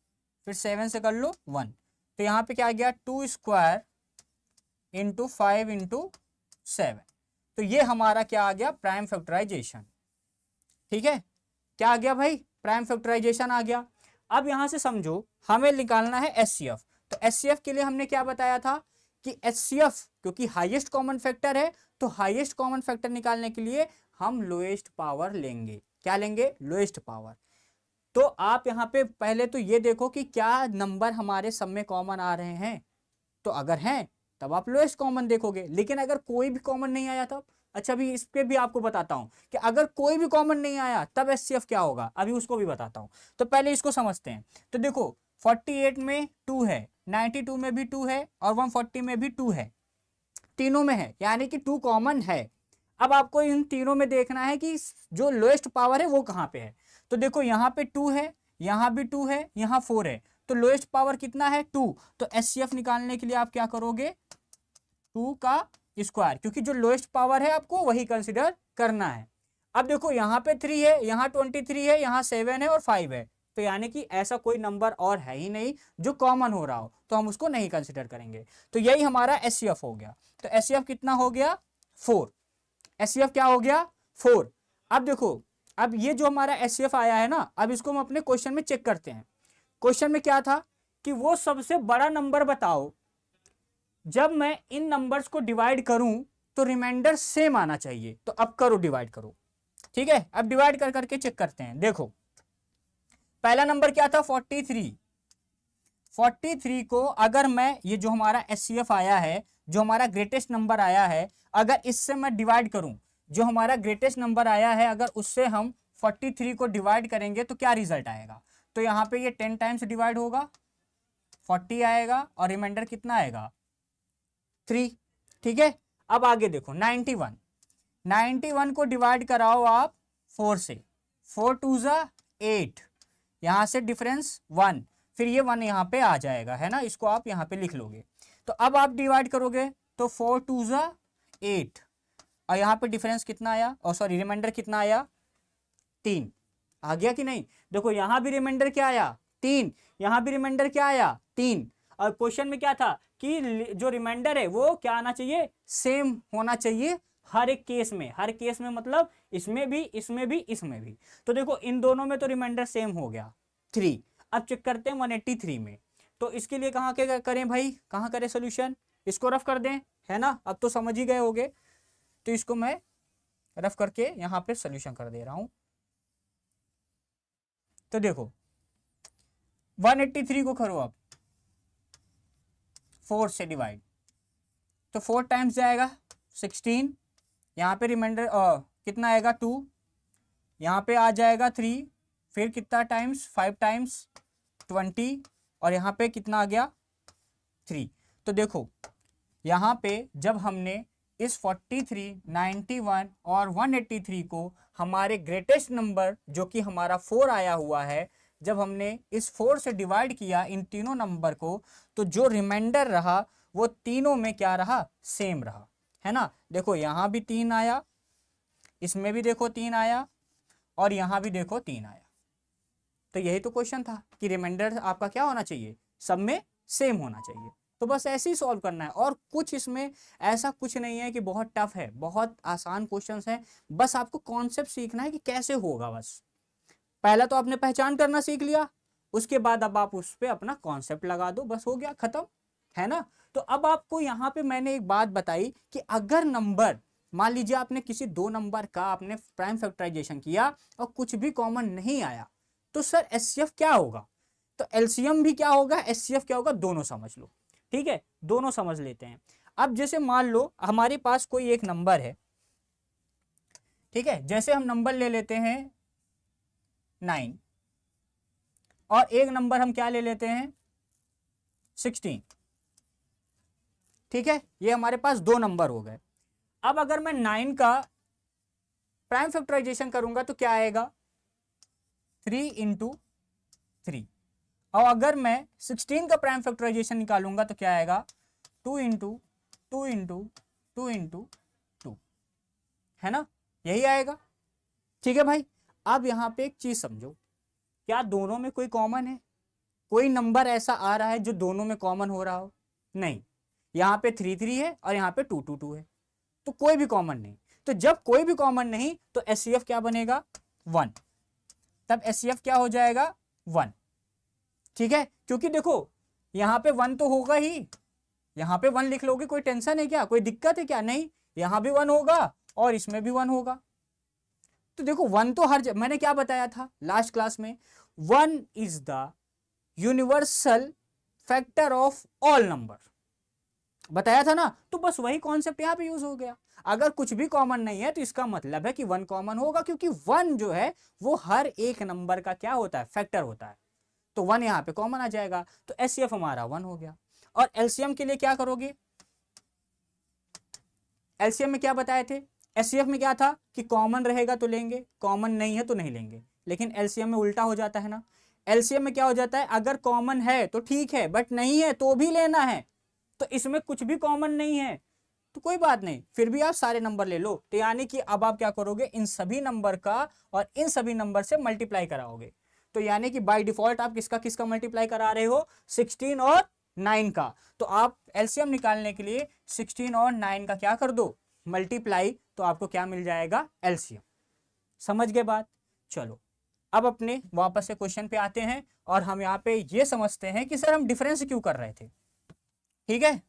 फिर 7 से कर लो 1, तो यहाँ पे क्या आ गया 2 स्क्वायर इंटू 5 इंटू 7। तो ये हमारा क्या आ गया, प्राइम फैक्टराइजेशन, ठीक है। क्या आ गया भाई, प्राइम फैक्टराइजेशन आ गया। अब यहां से समझो हमें निकालना है HCF। तो HCF के लिए हमने क्या बताया था कि HCF क्योंकि हाईएस्ट कॉमन फैक्टर है, तो हाईएस्ट कॉमन फैक्टर निकालने के लिए हम लोएस्ट पावर लेंगे। क्या लेंगे, लोएस्ट पावर। तो आप यहाँ पे पहले तो ये देखो कि क्या नंबर हमारे सब में कॉमन आ रहे हैं, तो अगर हैं तब आप लोएस्ट कॉमन देखोगे, लेकिन अगर कोई भी कॉमन नहीं आया तब। अच्छा अभी इस पे भी आपको बताता हूं कि अगर कोई भी कॉमन नहीं आया तब HCF क्या होगा, अभी उसको भी बताता हूं। तो पहले इसको समझते हैं। तो देखो 48 में 2 है, 92 में भी 2 है और 140 में भी 2 है, तीनों में है, यानी कि 2 कॉमन है। अब आपको इन तीनों में देखना है कि जो लोएस्ट पावर है वो कहां पे है। तो देखो यहाँ पे 2 है, यहाँ भी 2 है, यहाँ 4 है, तो लोएस्ट पावर कितना है 2। तो HCF निकालने के लिए आप क्या करोगे, 2 का स्क्वायर, क्योंकि जो लोएस्ट पावर है आपको वही कंसिडर करना है। अब देखो यहाँ पे 3 है, यहाँ 23 है, यहाँ 7 है और 5 है, तो यानी कि ऐसा कोई नंबर और है ही नहीं जो कॉमन हो रहा हो, तो हम उसको नहीं कंसिडर करेंगे। तो यही हमारा HCF हो गया। तो HCF कितना हो गया 4। एचसीएफ क्या हो गया 4। अब देखो, अब ये जो हमारा एचसीएफ आया है ना, अब इसको हम अपने क्वेश्चन में चेक करते हैं। क्वेश्चन में क्या था कि वो सबसे बड़ा नंबर बताओ जब मैं इन नंबर्स को डिवाइड करूं तो रिमाइंडर सेम आना चाहिए। तो अब करो, डिवाइड करो। ठीक है, अब डिवाइड कर करके चेक करते हैं। देखो पहला नंबर क्या था 43। 43 को अगर मैं, ये जो हमारा एचसीएफ आया है, जो हमारा ग्रेटेस्ट नंबर आया है, अगर इससे मैं डिवाइड करूं, जो हमारा ग्रेटेस्ट नंबर आया है अगर उससे हम 43 को डिवाइड करेंगे तो क्या रिजल्ट आएगा? तो यहां पे ये 10 टाइम्स डिवाइड होगा, 40 आएगा और रिमाइंडर कितना आएगा 3। ठीक है, अब आगे देखो 91। 91 को डिवाइड कराओ आप 4 से, 4 2 जा 8, यहां से डिफरेंस 1, फिर ये 1 यहां पे आ जाएगा, है ना, इसको आप यहां पे लिख लोगे। तो अब आप डिवाइड करोगे तो 4 2 जा 8 और यहां पे डिफरेंस कितना आया, और सॉरी रिमाइंडर कितना आया 3। आ गया कि नहीं? देखो यहां भी रिमाइंडर क्या आया 3, यहां भी रिमाइंडर क्या आया 3। और क्वेश्चन में क्या था कि जो रिमाइंडर है वो क्या आना चाहिए, सेम होना चाहिए हर एक केस में। हर केस में मतलब इसमें भी, इसमें भी, इसमें भी। तो देखो इन दोनों में तो रिमाइंडर सेम हो गया 3। अब चेक करते हैं 183 में। तो इसके लिए कहाँ के करें भाई, कहाँ करें सोल्यूशन? इसको रफ कर दें, है ना, अब तो समझ ही गए होगे। तो इसको मैं रफ करके यहाँ पे सोल्यूशन कर दे रहा हूं। तो देखो 183 को करो अब 4 से डिवाइड, तो 4 टाइम्स जाएगा 16, यहाँ पे रिमाइंडर कितना आएगा 2, यहाँ पे आ जाएगा 3, फिर कितना टाइम्स 5 टाइम्स 20 और यहाँ पे कितना आ गया 3। तो देखो यहाँ पे जब हमने इस 43, 91 और 183 को हमारे ग्रेटेस्ट नंबर जो कि हमारा 4 आया हुआ है, जब हमने इस 4 से डिवाइड किया इन तीनों नंबर को, तो जो रिमाइंडर रहा वो तीनों में क्या रहा, सेम रहा, है ना। देखो यहाँ भी 3 आया, इसमें भी देखो 3 आया और यहाँ भी देखो 3 आया। तो यही तो क्वेश्चन था कि रिमाइंडर आपका क्या होना चाहिए, सब में सेम होना चाहिए। तो बस ऐसे ही सॉल्व करना है, और कुछ इसमें ऐसा कुछ नहीं है कि बहुत टफ है, बहुत आसान क्वेश्चंस हैं। बस आपको कॉन्सेप्ट सीखना है कि कैसे होगा। बस पहला तो आपने पहचान करना सीख लिया, उसके बाद अब आप उस पर अपना कॉन्सेप्ट लगा दो, बस हो गया खत्म, है ना। तो अब आपको यहाँ पे मैंने एक बात बताई कि अगर नंबर, मान लीजिए आपने किसी दो नंबर का आपने प्राइम फैक्टराइजेशन किया और कुछ भी कॉमन नहीं आया, तो सर एचसीएफ क्या होगा? तो एलसीएम भी क्या होगा, एचसीएफ क्या होगा, दोनों समझ लो। ठीक है, दोनों समझ लेते हैं। अब जैसे मान लो हमारे पास कोई एक नंबर है, ठीक है, जैसे हम नंबर ले लेते हैं 9 और एक नंबर हम क्या ले लेते हैं 16। ठीक है, ये हमारे पास दो नंबर हो गए। अब अगर मैं 9 का प्राइम फैक्टराइजेशन करूंगा तो क्या आएगा 3 × 3, और अगर मैं 16 का प्राइम फैक्टराइजेशन निकालूंगा तो क्या आएगा 2 × 2 × 2 × 2, है ना, यही आएगा। ठीक है भाई, अब यहाँ पे एक चीज समझो, क्या दोनों में कोई कॉमन है? कोई नंबर ऐसा आ रहा है जो दोनों में कॉमन हो रहा हो? नहीं, यहाँ पे 3 3 है और यहाँ पे 2 2 2 है, तो कोई भी कॉमन नहीं। तो जब कोई भी कॉमन नहीं तो एचसीएफ क्या बनेगा 1, तब एचसीएफ क्या हो जाएगा 1। ठीक है, क्योंकि देखो यहाँ पे 1 तो होगा ही, यहाँ पे 1 लिख लोगे, कोई टेंशन है क्या, कोई दिक्कत है क्या? नहीं, यहाँ भी 1 होगा और इसमें भी 1 होगा। तो देखो 1 तो हर जगह, मैंने क्या बताया था लास्ट क्लास में, 1 is the universal factor of all number, बताया था ना। तो बस वही कॉन्सेप्ट यहाँ पे यूज हो गया। अगर कुछ भी कॉमन नहीं है तो इसका मतलब है कि 1 कॉमन होगा, क्योंकि 1 जो है वो हर एक नंबर का क्या होता है, फैक्टर होता है। तो 1 यहाँ पे कॉमन आ जाएगा, तो एचसीएफ हमारा 1 हो गया। और एलसीएम के लिए क्या करोगे, एलसीएम में क्या बताए थे, एचसीएफ में क्या था कि कॉमन रहेगा तो लेंगे, कॉमन नहीं है तो नहीं लेंगे। लेकिन एलसीएम में उल्टा हो जाता है ना, एलसीएम में क्या हो जाता है, अगर कॉमन है तो ठीक है, बट नहीं है तो भी लेना है। तो इसमें कुछ भी कॉमन नहीं है तो कोई बात नहीं, फिर भी आप सारे नंबर ले लो। तो यानी कि अब आप क्या करोगे, इन सभी नंबर का और इन सभी नंबर से मल्टीप्लाई कराओगे। तो यानी कि बाय डिफॉल्ट आप किसका किसका मल्टीप्लाई करा रहे हो, 16 और 9 का। तो आप एलसीएम निकालने के लिए 16 और 9 का क्या कर दो, मल्टीप्लाई तो आपको क्या मिल जाएगा, एलसीएम। समझ गए बात। चलो अब अपने वापस से क्वेश्चन पे आते हैं और हम यहाँ पे ये समझते हैं कि सर हम डिफरेंस क्यों कर रहे थे। ठीक है,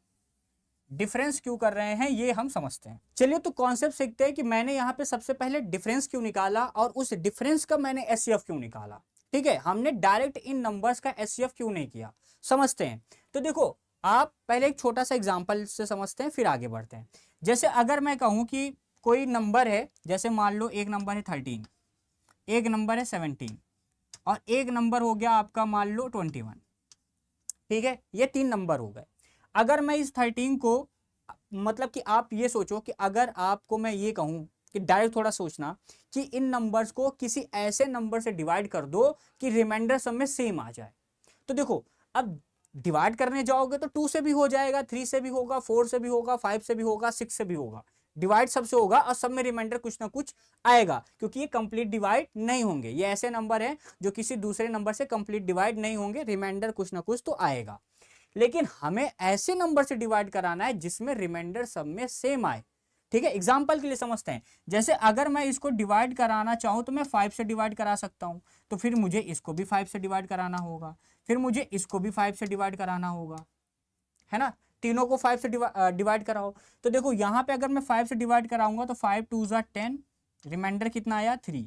डिफरेंस क्यों कर रहे हैं ये हम समझते हैं। चलिए तो कॉन्सेप्ट सीखते हैं कि मैंने यहाँ पे सबसे पहले डिफरेंस क्यों निकाला और उस डिफरेंस का मैंने एचसीएफ क्यों निकाला। ठीक है, हमने डायरेक्ट इन नंबर्स का एचसीएफ क्यों नहीं किया, समझते हैं। तो देखो आप पहले एक छोटा सा एग्जांपल से समझते हैं फिर आगे बढ़ते हैं। जैसे अगर मैं कहूँ कि कोई नंबर है, जैसे मान लो एक नंबर है 13, एक नंबर है 17 और एक नंबर हो गया आपका मान लो 21। ठीक है, ये 3 नंबर हो गए। अगर मैं इस 13 को, मतलब कि आप ये सोचो कि अगर आपको मैं ये कहूं कि डायरेक्ट थोड़ा सोचना कि इन नंबर्स को किसी ऐसे नंबर से डिवाइड कर दो कि रिमाइंडर सब में सेम आ जाए। तो देखो अब डिवाइड करने जाओगे तो 2 से भी हो जाएगा, 3 से भी होगा, 4 से भी होगा, 5 से भी होगा, 6 से भी होगा। डिवाइड सबसे होगा और सब में रिमाइंडर कुछ ना कुछ आएगा, क्योंकि ये कंप्लीट डिवाइड नहीं होंगे। ये ऐसे नंबर हैं जो किसी दूसरे नंबर से कंप्लीट डिवाइड नहीं होंगे, रिमाइंडर कुछ ना कुछ तो आएगा। लेकिन हमें ऐसे नंबर से डिवाइड कराना है जिसमें रिमाइंडर सब में सेम आए। ठीक है, एग्जांपल के लिए समझते हैं। जैसे अगर मैं इसको डिवाइड कराना चाहूं तो मैं 5 से डिवाइड करा सकता हूं, तो फिर मुझे इसको भी 5 से डिवाइड कराना होगा, फिर मुझे इसको भी 5 से डिवाइड कराना होगा, है ना। तीनों को 5 से डिवाइड कराओ। तो देखो यहाँ पे अगर मैं 5 से डिवाइड कराऊंगा तो 5 2 ज़ा 10, रिमाइंडर कितना आया 3।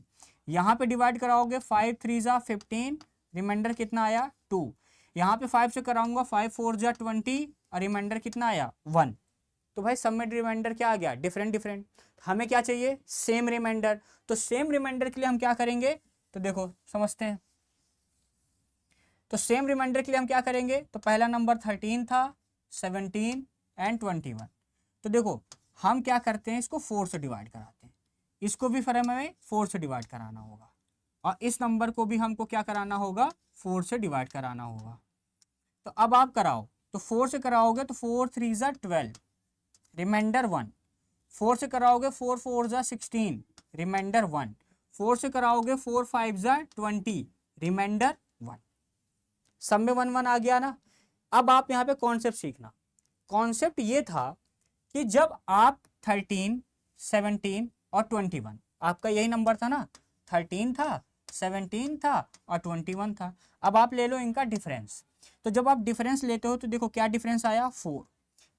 यहाँ पे डिवाइड कराओगे 5 3 ज़ा 15, रिमाइंडर कितना आया 2। यहाँ पे 5 से कराऊंगा 5 4 ज़ा 20 और रिमाइंडर कितना आया 1। तो भाई सब में रिमाइंडर क्या आ गया, डिफरेंट डिफरेंट। हमें क्या चाहिए, सेम रिमाइंडर। तो सेम रिमाइंडर के लिए हम क्या करेंगे, तो देखो समझते हैं। तो सेम रिमाइंडर के लिए हम क्या करेंगे, तो पहला नंबर 13 था, 17 एंड 21। तो देखो हम क्या करते हैं, इसको 4 से डिवाइड कराते हैं, इसको भी फिर हमें 4 से डिवाइड कराना होगा और इस नंबर को भी हमको क्या कराना होगा, 4 से डिवाइड कराना होगा। तो अब आप कराओ, तो 4 से कराओगे तो 4 3 ज़ा 12, रिमाइंडर 1। 4 से कराओगे 4 4 ज़ा 16, रिमाइंडर 1। 4 से कराओगे 4 5 ज़ा 20, रिमाइंडर 1। सब में 1 1 आ गया ना। अब आप यहाँ पे कॉन्सेप्ट सीखना। कॉन्सेप्ट ये था कि जब आप 13 17 और 21, आपका यही नंबर था ना, 13 था, 17 था और 21 था। अब आप ले लो इनका डिफरेंस। तो जब आप डिफरेंस लेते हो तो देखो क्या डिफरेंस आया 4,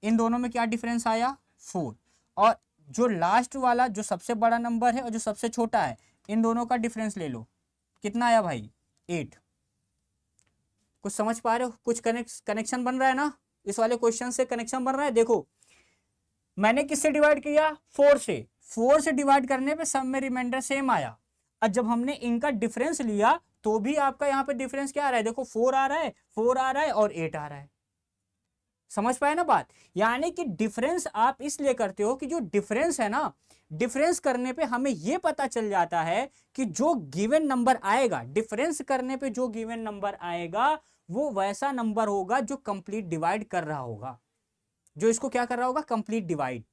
इन दोनों में क्या डिफरेंस आया 4, और जो लास्ट वाला जो सबसे बड़ा नंबर है और जो सबसे छोटा है, इन दोनों का डिफरेंस ले लो, कितना आया भाई 8। कुछ समझ पा रहे हो, कुछ कनेक्शन बन रहा है ना, इस वाले क्वेश्चन से कनेक्शन बन रहा है। देखो मैंने किससे डिवाइड किया, 4 से। 4 से डिवाइड करने पे सब में रिमाइंडर सेम आया, और जब हमने इनका डिफरेंस लिया तो भी आपका यहाँ पे डिफरेंस क्या आ रहा है, देखो 4 आ रहा है, 4 आ रहा है और 8 आ रहा है। समझ पाए ना बात। यानी कि डिफरेंस आप इसलिए करते हो कि जो डिफरेंस है ना, डिफरेंस करने पे हमें यह पता चल जाता है कि जो गिवन नंबर आएगा, डिफरेंस करने पे जो गिवन नंबर आएगा वो वैसा नंबर होगा जो कंप्लीट डिवाइड कर रहा होगा, जो इसको क्या कर रहा होगा, कंप्लीट डिवाइड।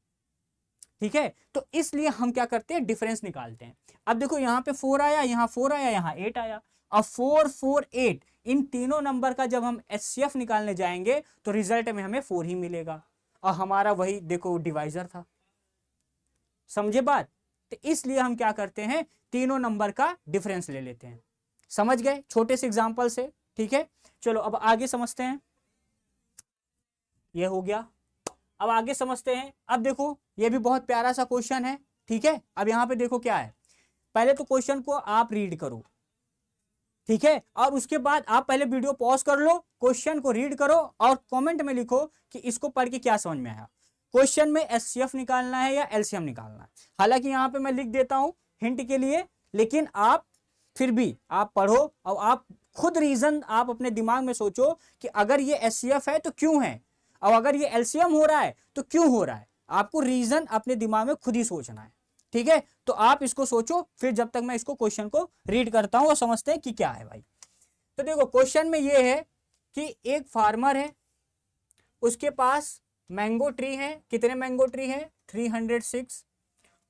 ठीक है, तो इसलिए हम क्या करते हैं, डिफरेंस निकालते हैं। अब देखो यहाँ पे 4 आया, यहाँ 4 आया, यहाँ 8 आया। अब 4 4 8 इन तीनों नंबर का जब हम एचसीएफ निकालने जाएंगे तो रिजल्ट में हमें 4 ही मिलेगा, और हमारा वही देखो डिवाइजर था। समझे बात। तो इसलिए हम क्या करते हैं, तीनों नंबर का डिफरेंस ले लेते हैं। समझ गए छोटे से एग्जांपल से। ठीक है, चलो अब आगे समझते हैं। ये हो गया, अब आगे समझते हैं। अब देखो ये भी बहुत प्यारा सा क्वेश्चन है। ठीक है, अब यहाँ पे देखो क्या है, पहले तो क्वेश्चन को आप रीड करो। ठीक है, और उसके बाद आप पहले वीडियो पॉज कर लो, क्वेश्चन को रीड करो और कमेंट में लिखो कि इसको पढ़ के क्या समझ में आया। क्वेश्चन में एचसीएफ निकालना है या एलसीएम निकालना है। हालांकि यहाँ पे मैं लिख देता हूं हिंट के लिए, लेकिन आप फिर भी आप पढ़ो और आप खुद रीजन आप अपने दिमाग में सोचो कि अगर ये एचसीएफ है तो क्यों है, और अगर ये एलसीएम हो रहा है तो क्यों हो रहा है। आपको रीजन अपने दिमाग में खुद ही सोचना है। ठीक है, तो आप इसको सोचो, फिर जब तक मैं इसको क्वेश्चन को रीड करता हूं और समझते हैं कि क्या है भाई। तो देखो क्वेश्चन में ये है कि एक फार्मर है, उसके पास मैंगो ट्री है। कितने मैंगो ट्री है, 306।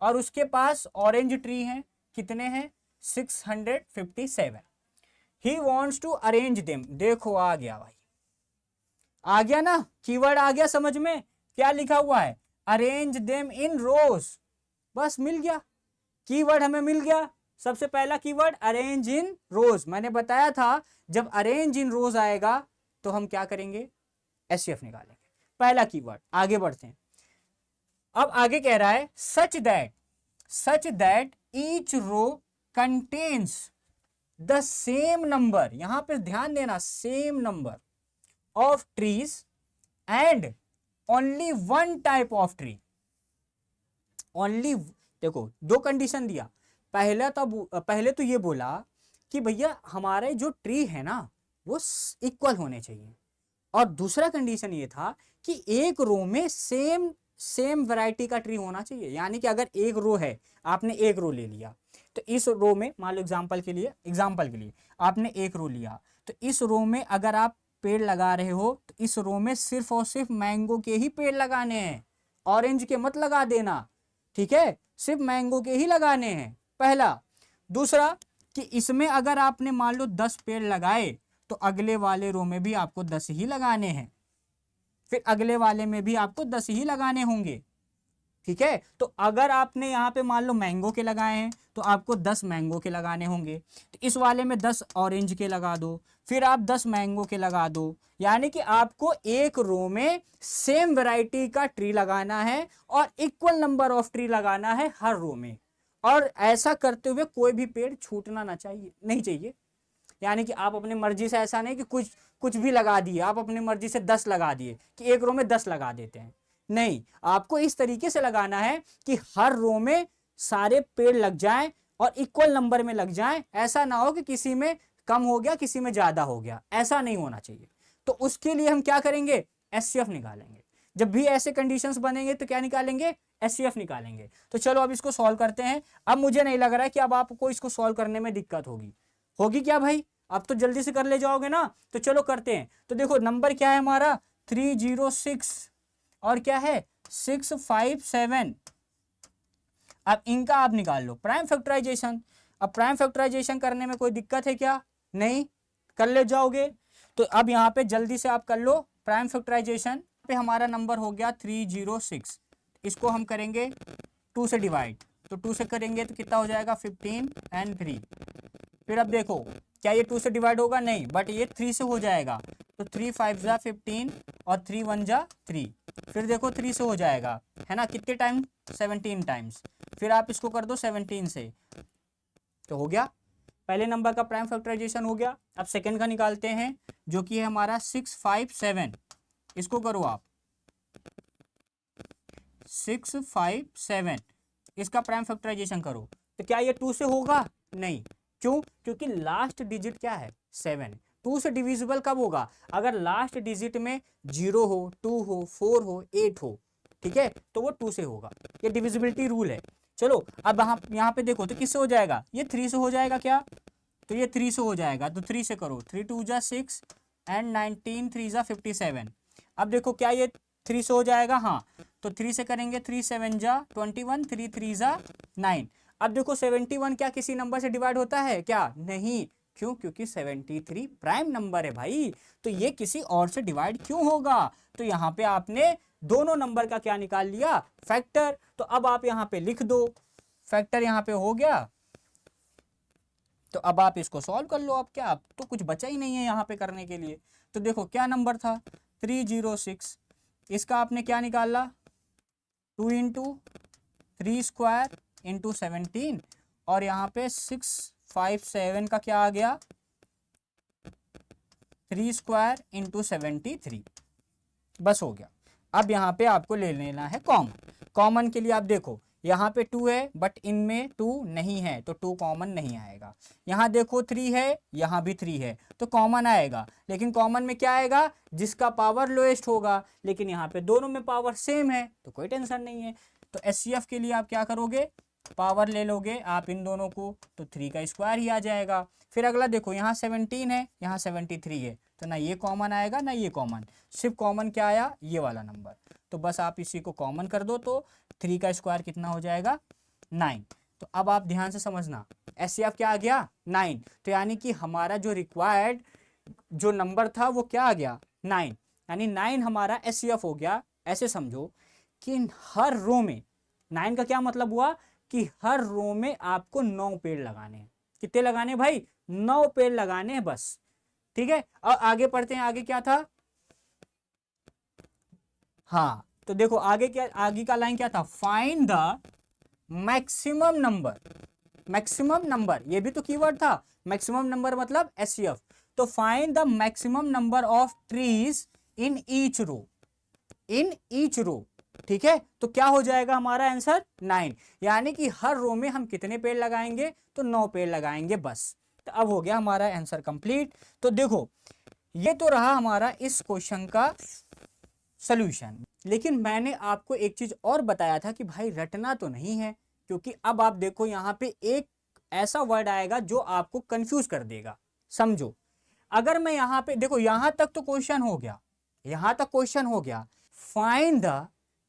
और उसके पास ऑरेंज ट्री है, कितने हैं, 657। He wants to arrange them. देखो आ गया भाई, आ गया ना, कीवर्ड आ गया समझ में। क्या लिखा हुआ है, अरेंज देम इन रोज। बस मिल गया, कीवर्ड हमें मिल गया। सबसे पहला कीवर्ड अरेंज इन रोज। मैंने बताया था जब अरेंज इन रोज आएगा तो हम क्या करेंगे, एचसीएफ निकालेंगे। पहला कीवर्ड। आगे बढ़ते हैं। अब आगे कह रहा है such that each row contains the same number, यहां पे ध्यान देना, same number of trees and only one type of tree. Only, देखो दो कंडीशन दिया। पहले तो ये बोला कि भैया हमारे जो ट्री है ना वो इक्वल होने चाहिए, और दूसरा कंडीशन ये था कि एक रो में सेम वैरायटी का ट्री होना चाहिए। यानी कि अगर एक रो है, आपने एक रो ले लिया, तो इस रो में मान लो एग्जाम्पल के लिए आपने एक रो लिया, तो इस रो में अगर आप पेड़ लगा रहे हो तो इस रो में सिर्फ और सिर्फ मैंगो के ही पेड़ लगाने हैं, ऑरेंज के मत लगा देना, ठीक है, सिर्फ मैंगो के ही लगाने हैं, पहला। दूसरा कि इसमें अगर आपने मान लो 10 पेड़ लगाए तो अगले वाले रो में भी आपको 10 ही लगाने हैं, फिर अगले वाले में भी आपको 10 ही लगाने होंगे, ठीक है। तो अगर आपने यहाँ पे मान लो मैंगो के लगाए हैं तो आपको 10 मैंगो के लगाने होंगे, तो इस वाले में 10 ऑरेंज के लगा दो, फिर आप 10 मैंगो के लगा दो। यानी कि आपको एक रो में सेम वैरायटी का ट्री लगाना है और इक्वल नंबर ऑफ ट्री लगाना है हर रो में, और ऐसा करते हुए कोई भी पेड़ छूटना नहीं चाहिए। यानी कि आप अपनी मर्जी से, ऐसा नहीं कि कुछ भी लगा दिए, आप अपनी मर्जी से 10 लगा दिए कि एक रो में 10 लगा देते हैं, नहीं, आपको इस तरीके से लगाना है कि हर रो में सारे पेड़ लग जाएं और इक्वल नंबर में लग जाएं। ऐसा ना हो कि किसी में कम हो गया, किसी में ज्यादा हो गया, ऐसा नहीं होना चाहिए। तो उसके लिए हम क्या करेंगे, एचसीएफ निकालेंगे। जब भी ऐसे कंडीशंस बनेंगे तो क्या निकालेंगे, एचसीएफ निकालेंगे। तो चलो अब इसको सॉल्व करते हैं। अब मुझे नहीं लग रहा है कि अब आपको इसको सॉल्व करने में दिक्कत होगी क्या भाई, अब तो जल्दी से कर ले जाओगे ना। तो चलो करते हैं। तो देखो नंबर क्या है हमारा 306 और क्या है 657। अब इनका आप निकाल लो प्राइम फैक्टराइजेशन। अब प्राइम फैक्टराइजेशन करने में कोई दिक्कत है क्या, नहीं, कर ले जाओगे। तो अब यहाँ पे जल्दी से आप कर लो प्राइम फैक्टराइजेशन। पे हमारा नंबर हो गया 306, इसको हम करेंगे 2 से डिवाइड, तो 2 से करेंगे तो कितना हो जाएगा 15 एंड 3। फिर अब देखो क्या ये 2 से डिवाइड होगा, नहीं, बट ये 3 से हो जाएगा, तो 3 5 जा 15 और 3 1 जा 3। फिर देखो 3 से हो जाएगा, है ना, कितने टाइम 17 टाइम्स। फिर आप इसको कर दो 17 से, तो हो गया पहले नंबर का प्राइम फैक्टराइजेशन हो गया। अब सेकंड का निकालते हैं जो कि है हमारा 657। इसको करो आप 657, इसका प्राइम फैक्टराइजेशन करो, तो क्या ये 2 से होगा, नहीं, क्यों, क्योंकि लास्ट डिजिट क्या है 7। 2 से डिविजिबल कब होगा, अगर लास्ट डिजिट में 0 हो, 2 हो, 4 हो, 8 हो, ठीक है, तो वो 2 से होगा, ये डिविजिबिलिटी रूल है। चलो अब यहाँ पे देखो तो किससे हो जाएगा, ये 3 से हो जाएगा क्या, तो ये 3 से हो जाएगा, तो 3 से करो, 3 2 जा 6 एंड 19 3 जा 57। अब देखो क्या ये 3 से हो जाएगा, हाँ, तो 3 से करेंगे 3 7 जा 21, 3 3 जा 9। अब देखो 71 क्या किसी नंबर से डिवाइड होता है क्या, नहीं, क्यों, क्योंकि 73 प्राइम नंबर है भाई, तो ये किसी और से डिवाइड क्यों होगा। तो यहाँ पे आपने दोनों नंबर का क्या निकाल लिया, फैक्टर। तो अब आप यहाँ पे लिख दो, फैक्टर यहाँ पे हो गया। तो अब आप इसको सॉल्व कर लो। अब क्या, अब तो कुछ बचा ही नहीं है यहाँ पे करने के लिए। तो देखो क्या नंबर था 306, इसका आपने क्या निकाला 2 इंटू 3 स्क्वायर इंटू 17, और यहाँ पे 657 का क्या आ गया 3 स्क्वायर इंटू 73, बस हो गया। अब यहाँ पे आपको ले लेना है कॉमन। कॉमन के लिए आप देखो यहाँ पे 2 है बट इनमें 2 नहीं है, तो 2 कॉमन नहीं आएगा। यहाँ देखो 3 है, यहाँ भी 3 है, तो कॉमन आएगा, लेकिन कॉमन में क्या आएगा, जिसका पावर लोएस्ट होगा। लेकिन यहाँ पे दोनों में पावर सेम है तो कोई टेंशन नहीं है। तो एचसीएफ के लिए आप क्या करोगे, पावर ले लोगे आप इन दोनों को, तो 3 का स्क्वायर ही आ जाएगा। फिर अगला देखो यहाँ 17 है, यहाँ 73 है, तो ना ये कॉमन आएगा ना ये कॉमन, सिर्फ कॉमन क्या आया, ये वाला नंबर। तो बस आप इसी को कॉमन कर दो, तो 3 का स्क्वायर कितना हो जाएगा 9। तो अब आप ध्यान से समझना, एचसीएफ क्या आ गया 9। तो यानी कि हमारा जो रिक्वायर्ड जो नंबर था वो क्या आ गया 9, यानी 9 हमारा एचसीएफ हो गया। ऐसे समझो कि हर रो में, 9 का क्या मतलब हुआ कि हर रो में आपको 9 पेड़ लगाने हैं। कितने लगाने भाई? 9 पेड़ लगाने हैं बस। ठीक है, और आगे पढ़ते हैं, आगे क्या था? हाँ, तो देखो आगे क्या, आगे का लाइन क्या था? Find the maximum number, maximum number, ये भी तो कीवर्ड था। मैक्सिमम नंबर मतलब एचसीएफ। तो find the maximum number of trees in each row, in each row. ठीक है, तो क्या हो जाएगा हमारा आंसर? 9। यानी कि हर रो में हम कितने पेड़ लगाएंगे? तो 9 पेड़ लगाएंगे बस। तो अब हो गया हमारा आंसर कंप्लीट। तो देखो ये तो रहा हमारा इस क्वेश्चन का सॉल्यूशन। लेकिन मैंने आपको एक चीज और बताया था कि भाई रटना तो नहीं है, क्योंकि अब आप देखो यहाँ पे एक ऐसा वर्ड आएगा जो आपको कंफ्यूज कर देगा। समझो, अगर मैं यहाँ पे देखो, यहां तक तो क्वेश्चन हो गया, यहां तक क्वेश्चन हो गया। Find the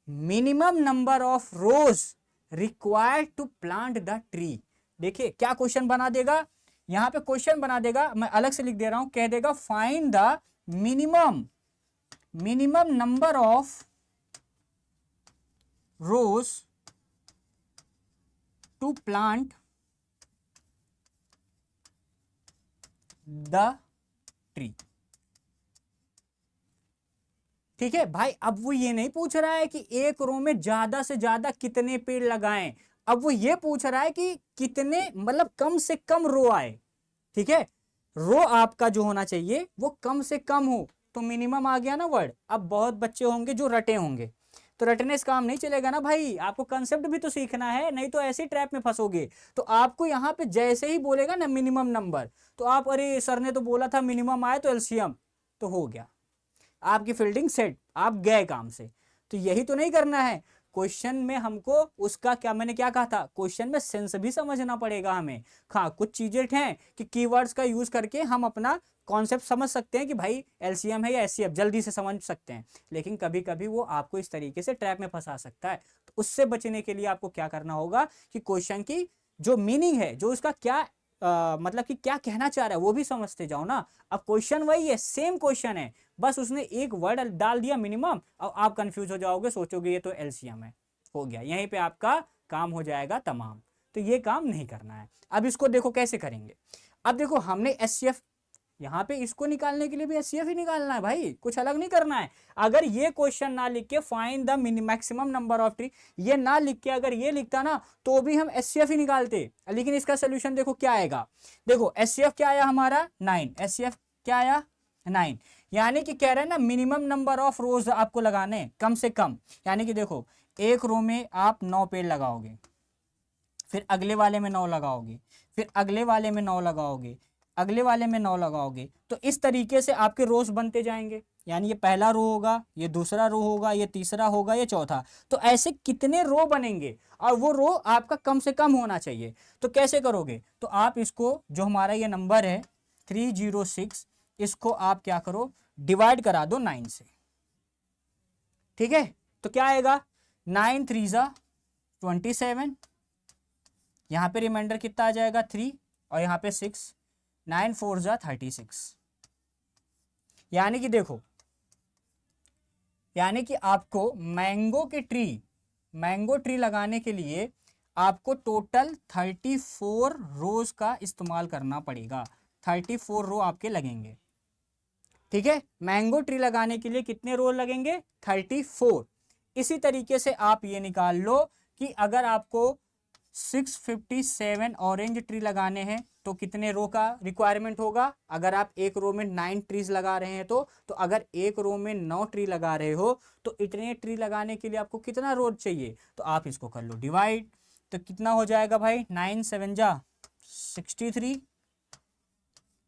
minimum number of rows required to plant the tree. देखिए क्या क्वेश्चन बना देगा, यहां पे क्वेश्चन बना देगा, मैं अलग से लिख दे रहा हूं, कह देगा find the minimum number of rows to plant the tree. ठीक है भाई, अब वो ये नहीं पूछ रहा है कि एक रो में ज्यादा से ज्यादा कितने पेड़ लगाएं, अब वो ये पूछ रहा है कि कितने, मतलब कम से कम रो आए। ठीक है, रो आपका जो होना चाहिए वो कम से कम हो, तो मिनिमम आ गया ना वर्ड। अब बहुत बच्चे होंगे जो रटे होंगे, तो रटने से काम नहीं चलेगा ना भाई, आपको कंसेप्ट भी तो सीखना है, नहीं तो ऐसे ट्रैप में फंसोगे। तो आपको यहाँ पे जैसे ही बोलेगा ना मिनिमम नंबर, तो आप अरे सर ने तो बोला था मिनिमम आए तो एलसीएम, तो हो गया आपकी फील्डिंग सेट, आप गए काम से। तो यही तो नहीं करना है क्वेश्चन में हमको, उसका क्या, मैंने क्या कहा था, क्वेश्चन में सेंस भी समझना पड़ेगा हमें। हाँ, कुछ चीजें हैं कि कीवर्ड्स का यूज करके हम अपना कॉन्सेप्ट समझ सकते हैं कि भाई एलसीएम है या एचसीएफ, जल्दी से समझ सकते हैं। लेकिन कभी कभी वो आपको इस तरीके से ट्रैप में फंसा सकता है, तो उससे बचने के लिए आपको क्या करना होगा कि क्वेश्चन की जो मीनिंग है, जो उसका क्या मतलब कि क्या कहना चाह रहा है वो भी समझते जाओ ना। अब क्वेश्चन वही है, सेम क्वेश्चन है, बस उसने एक वर्ड डाल दिया मिनिमम, और आप कंफ्यूज हो जाओगे, सोचोगे ये तो एलसीएम है। हो गया, यहीं पे आपका काम हो जाएगा तमाम। तो ये काम नहीं करना है। अब इसको देखो कैसे करेंगे। अब देखो हमने एचसीएफ, यहाँ पे इसको निकालने के लिए भी एचसीएफ ही निकालना है भाई, कुछ अलग नहीं करना है। अगर ये क्वेश्चन ना लिख के find the maximum number of tree, ये ना लिख के अगर ये लिखता ना, तो भी हम एचसीएफ ही निकालते। लेकिन इसका सोल्यूशन देखो क्या आएगा। देखो एचसीएफ क्या आया हमारा? 9। एचसीएफ क्या आया? 9। यानी कि कह रहे हैं ना मिनिमम नंबर ऑफ रोज आपको लगाने, कम से कम। यानी कि देखो एक रो में आप 9 पेड़ लगाओगे, फिर अगले वाले में 9 लगाओगे, फिर अगले वाले में 9 लगाओगे, अगले वाले में 9 लगाओगे, तो इस तरीके से आपके रोज बनते जाएंगे। यानी ये पहला रो होगा, ये दूसरा रो होगा, ये तीसरा होगा, ये चौथा। तो ऐसे कितने रो बनेंगे, और वो रो आपका कम से कम होना चाहिए। तो कैसे करोगे? तो आप इसको, जो हमारा ये नंबर है 306, इसको आप क्या करो, डिवाइड करा दो 9 से। ठीक है, तो क्या आएगा? 9 3 जा 27, यहां पे रिमाइंडर कितना आ जाएगा 3, और यहां पे 6, 9 4 जा 36। यानी कि देखो, यानी कि आपको मैंगो ट्री लगाने के लिए आपको टोटल 34 रोज का इस्तेमाल करना पड़ेगा। 34 रो आपके लगेंगे। ठीक है, मैंगो ट्री लगाने के लिए कितने रो लगेंगे? 34। इसी तरीके से आप ये निकाल लो कि अगर आपको 657 ऑरेंज ट्री लगाने हैं तो कितने रो का रिक्वायरमेंट होगा। अगर आप एक रो में 9 ट्रीज लगा रहे हैं तो अगर एक रो में 9 ट्री लगा रहे हो तो इतने ट्री लगाने के लिए आपको कितना रो चाहिए। तो आप इसको कर लो डिवाइड, तो कितना हो जाएगा भाई? 9 7 जा 63,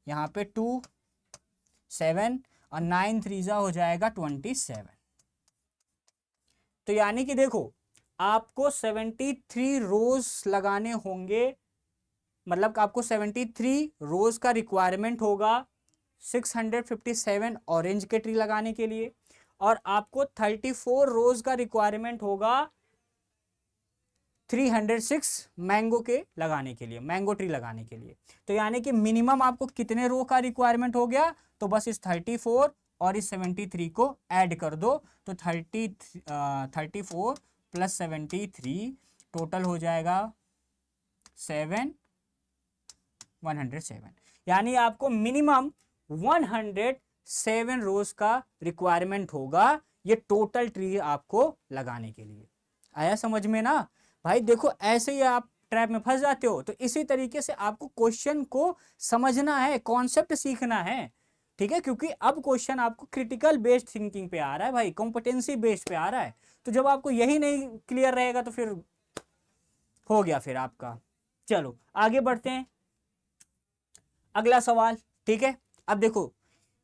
यहाँ पे 2 7, और 9 3 जा हो जाएगा 27। तो यानी कि देखो आपको 73 रोज लगाने होंगे, मतलब आपको 73 रोज का रिक्वायरमेंट होगा 657 ऑरेंज के ट्री लगाने के लिए, और आपको 34 रोज का रिक्वायरमेंट होगा 306 मैंगो के लगाने के लिए, मैंगो ट्री लगाने के लिए। तो यानी कि मिनिमम आपको कितने रो का रिक्वायरमेंट हो गया? तो बस इस 34 और इस 73 को ऐड कर दो तो 34 प्लस 73 टोटल हो जाएगा 107। यानी आपको मिनिमम 107 रोज का रिक्वायरमेंट होगा ये टोटल ट्री आपको लगाने के लिए। आया समझ में ना भाई? देखो ऐसे ही आप ट्रैप में फंस जाते हो। तो इसी तरीके से आपको क्वेश्चन को समझना है, कॉन्सेप्ट सीखना है, ठीक है? क्योंकि अब क्वेश्चन आपको क्रिटिकल बेस्ड थिंकिंग पे आ रहा है भाई, कॉम्पिटेंसी बेस्ड पे आ रहा है। तो जब आपको यही नहीं क्लियर रहेगा तो फिर हो गया फिर आपका। चलो आगे बढ़ते हैं, अगला सवाल, ठीक है? अब देखो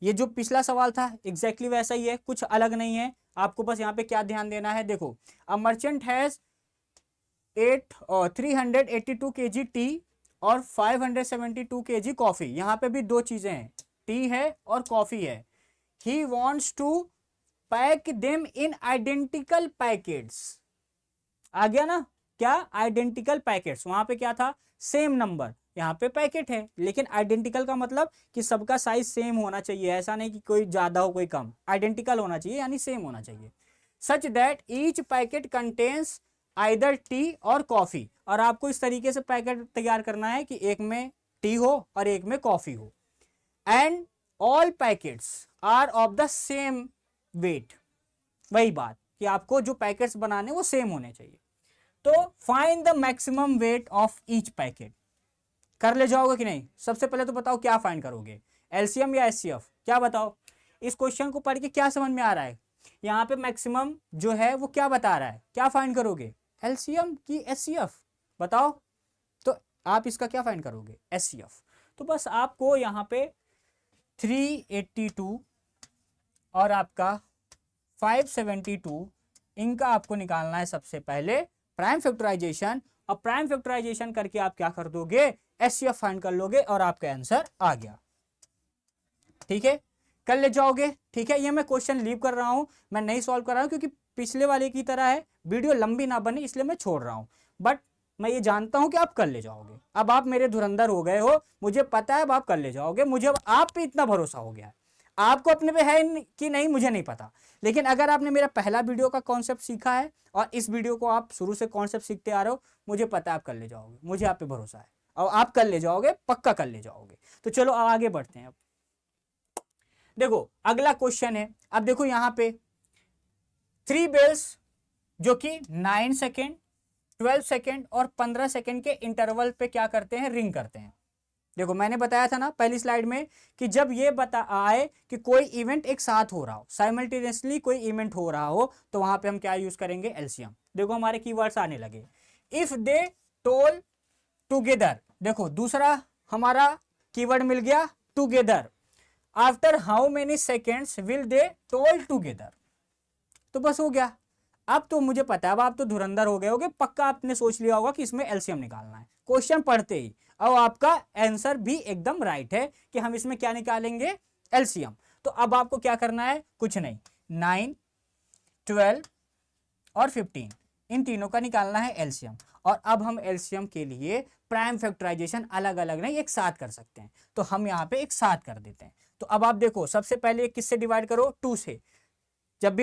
ये जो पिछला सवाल था एग्जैक्टली वैसा ही है, कुछ अलग नहीं है। आपको बस यहाँ पे क्या ध्यान देना है, देखो a merchant has 382 kg T और 572 kg कॉफी। यहाँ पे भी दो चीजें हैं, टी है और कॉफी है। He wants to pack them in identical packets. आ गया ना? क्या आइडेंटिकल पैकेट्स, वहां पे क्या था? Same number. यहाँ पे पैकेट है लेकिन आइडेंटिकल का मतलब कि सबका साइज सेम होना चाहिए, ऐसा नहीं कि कोई ज्यादा हो कोई कम, आइडेंटिकल होना चाहिए यानी सेम होना चाहिए। सच that each packet contains either T और कॉफी। और आपको इस तरीके से पैकेट तैयार करना है कि एक में टी हो और एक में कॉफी हो। And all packets are of the same weight. वही बात कि आपको जो पैकेट्स बनाने वो सेम होने चाहिए। तो find the maximum weight of each packet. कर ले जाओगे कि नहीं? सबसे पहले तो बताओ क्या फाइंड करोगे, एलसीएम या एचसीएफ? क्या बताओ, इस क्वेश्चन को पढ़ के क्या समझ में आ रहा है? यहाँ पे मैक्सिमम जो है वो क्या बता रहा है, क्या फाइंड करोगे, एलसीएम की एचसीएफ? बताओ। तो आप इसका क्या फाइंड करोगे, एचसीएफ। तो बस आपको यहाँ पे 382 और आपका 572 इनका आपको निकालना है सबसे पहले प्राइम फैक्टराइजेशन। और प्राइम फैक्टराइजेशन करके आप क्या कर दोगे, एचसीएफ फाइंड कर लोगे और आपका आंसर आ गया। ठीक है, कर ले जाओगे। ठीक है, ये मैं क्वेश्चन लीव कर रहा हूं, मैं नहीं सॉल्व कर रहा हूं क्योंकि पिछले वाले की तरह है, वीडियो लंबी ना बने इसलिए मैं छोड़ रहा हूं। बट मैं ये जानता हूं कि आप कर ले जाओगे। अब आप मेरे धुरंधर हो गए हो, मुझे पता है अब आप कर ले जाओगे। मुझे अब आप पे इतना भरोसा हो गया है। आपको अपने पे है कि नहीं मुझे नहीं पता, लेकिन अगर आपने मेरा पहला वीडियो का कॉन्सेप्ट सीखा है और इस वीडियो को आप शुरू से कॉन्सेप्ट सीखते आ रहे हो, मुझे पता है आप कर ले जाओगे। मुझे आप पे भरोसा है और आप कर ले जाओगे, पक्का कर ले जाओगे। तो चलो आगे बढ़ते हैं। अब देखो अगला क्वेश्चन है। अब देखो यहाँ पे 3 बेल्स जो कि 9 सेकेंड, 12 सेकेंड और 15 सेकेंड के इंटरवल पे क्या करते हैं, रिंग करते हैं। देखो मैंने बताया था ना पहली स्लाइड में कि जब ये बता आए कि कोई इवेंट एक साथ हो रहा हो, साइमल्टेनियसली कोई इवेंट हो रहा हो, तो वहां पे हम क्या यूज करेंगे, एलसीएम। देखो हमारे कीवर्ड्स आने लगे। इफ दे टोल टुगेदर, देखो दूसरा हमारा कीवर्ड मिल गया together. After how many seconds will they toll together. तो बस हो गया। अब तो मुझे पता है, अब आप तो धुरंधर हो गए होगे, पक्का आपने सोच लिया होगा कि इसमें एलसीएम निकालना है क्वेश्चन पढ़ते ही। अब आपका आंसर भी एकदम राइट है कि हम इसमें क्या निकालेंगे, एलसीएम। तो अब आपको क्या करना है, कुछ नहीं, 9, 12 और 15 इन तीनों का निकालना है एलसीएम। और अब हम एलसीएम के लिए प्राइम फैक्टराइजेशन अलग अलग नहीं एक साथ कर सकते हैं, तो हम यहाँ पे एक साथ कर देते हैं। तो अब आप देखो सबसे पहले किससे डिवाइड करो, 2 से। जब भी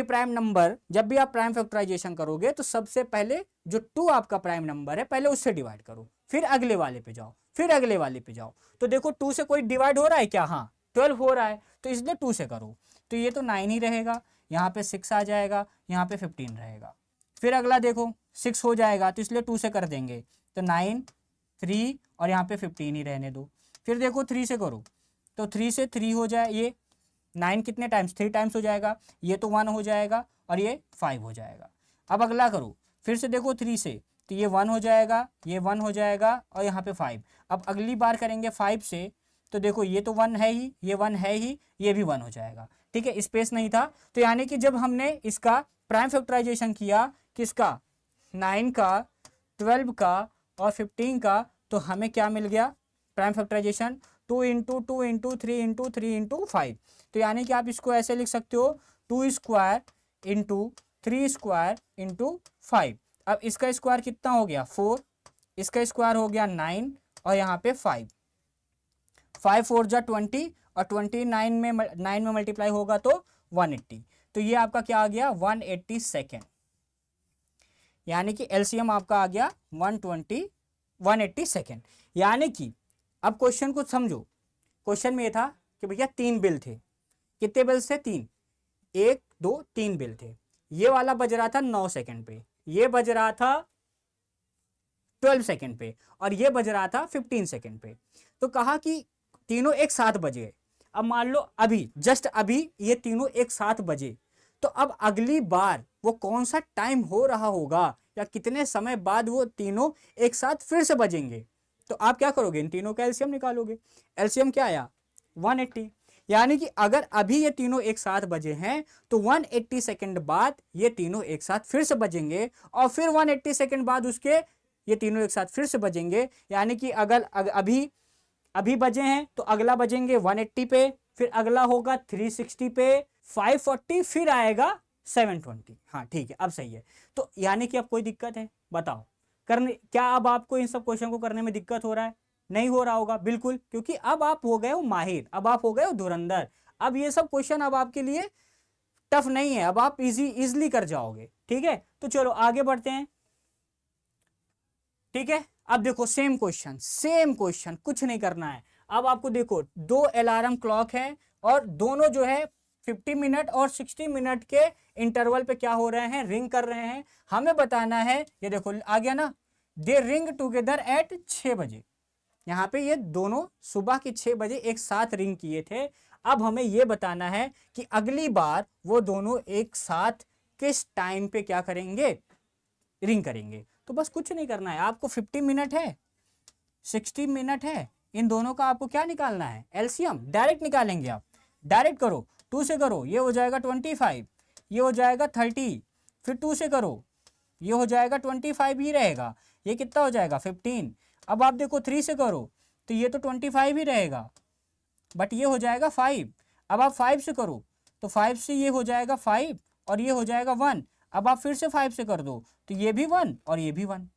आप प्राइम फैक्टराइजेशन करोगे तो सबसे पहले जो 2 आपका प्राइम नंबर है पहले उससे डिवाइड करो, फिर अगले वाले पे जाओ, फिर अगले वाले पे जाओ। तो देखो 2 से कोई डिवाइड हो रहा है क्या, हाँ 12 हो रहा है, तो इसलिए 2 से करो। तो ये तो 9 ही रहेगा, यहाँ पे 6 आ जाएगा, यहाँ पे 15 रहेगा। फिर अगला देखो 6 हो जाएगा तो इसलिए 2 से कर देंगे, तो 9, 3 और यहाँ पे 15 ही रहने दो। फिर देखो 3 से करो तो 3 से 3 हो जाए, ये 9 कितने टाइम्स, 3 टाइम्स हो जाएगा, ये तो 1 हो जाएगा और ये 5 हो जाएगा। अब अगला करो फिर से देखो 3 से, तो ये 1 हो जाएगा, ये 1 हो जाएगा और यहाँ पे 5। अब अगली बार करेंगे 5 से, तो देखो ये तो 1 है ही, ये 1 है ही, ये भी 1 हो जाएगा। ठीक है, स्पेस नहीं था। तो यानी कि जब हमने इसका प्राइम फैक्टराइजेशन किया, किसका, 9 का, 12 का और 15 का, तो हमें क्या मिल गया, prime factorization 2 into 2 into 3 into 3 into 5। तो यानी कि आप इसको ऐसे लिख सकते हो 2 स्क्वायर इंटू 3 स्क्वायर इंटू 5। अब इसका स्क्वायर कितना हो गया, 4, इसका स्क्वायर हो गया 9 और यहाँ पे 5। 5 4 जा 20 और 29 में 9 में मल्टीप्लाई होगा तो 180। तो ये आपका क्या आ गया 180 सेकेंड, यानी कि एलसीएम आपका आ गया 180 सेकेंड। यानी कि अब क्वेश्चन को समझो, क्वेश्चन में ये था कि भैया 3 बिल थे, कितने बिल थे 3, 1 2 3 बिल थे। ये वाला बज रहा था 9 सेकेंड पे, ये बज रहा था 12 सेकेंड पे और ये बज रहा था 15 सेकेंड पे। तो कहा कि तीनों एक साथ बजे। अब मान लो अभी जस्ट अभी ये तीनों एक साथ बजे, तो अब अगली बार वो कौन सा टाइम हो रहा होगा या कितने समय बाद वो तीनों एक साथ फिर से बजेंगे। तो आप क्या करोगे, इन तीनों का एलसीएम निकालोगे। एलसीएम क्या आया 180, यानी कि अगर अभी ये तीनों एक साथ बजे हैं तो 180 सेकंड बाद ये तीनों एक साथ फिर से बजेंगे और फिर 180 सेकंड बाद उसके ये तीनों एक साथ फिर से बजेंगे। यानी कि अगर अभी बजे हैं तो अगला बजेंगे 180 पे, फिर अगला होगा 360 पे, 540, फिर आएगा 720। हाँ ठीक है, अब सही है। तो यानी कि अब कोई दिक्कत है बताओ करने, क्या अब आपको इन सब क्वेश्चन को करने में दिक्कत हो रहा है? नहीं हो रहा होगा बिल्कुल, क्योंकि अब आप हो गए हो माहिर, अब आप हो गए हो धुरंधर। अब ये सब क्वेश्चन अब आपके लिए टफ नहीं है, अब आप इजीली कर जाओगे। ठीक है, तो चलो आगे बढ़ते हैं। ठीक है, अब देखो सेम क्वेश्चन, कुछ नहीं करना है। अब आपको देखो 2 अलार्म क्लॉक है और दोनों जो है 50 मिनट और 60 मिनट के इंटरवल पे क्या हो रहे हैं, रिंग कर रहे हैं। हमें बताना है, ये देखो आ गया ना, दे रिंग टुगेदर एट 6 बजे। यहाँ पे ये दोनों सुबह के 6 बजे एक साथ रिंग किए थे। अब हमें ये बताना है कि अगली बार वो दोनों एक साथ किस टाइम पे क्या करेंगे, रिंग करेंगे। तो बस कुछ नहीं करना है आपको, 50 मिनट है 60 मिनट है, इन दोनों का आपको क्या निकालना है, एलसीएम। डायरेक्ट निकालेंगे आप, डायरेक्ट करो, 2 से करो ये हो जाएगा 25, ये हो जाएगा 30, फिर 2 से करो ये हो जाएगा 25 ही रहेगा, ये कितना हो जाएगा 15। अब आप देखो 3 से करो तो ये तो 25 ही रहेगा, बट ये हो जाएगा 5। अब आप 5 से करो तो 5 से ये हो जाएगा 5 और ये हो जाएगा 1। अब आप फिर से 5 से कर दो तो ये भी 1 और ये भी 1।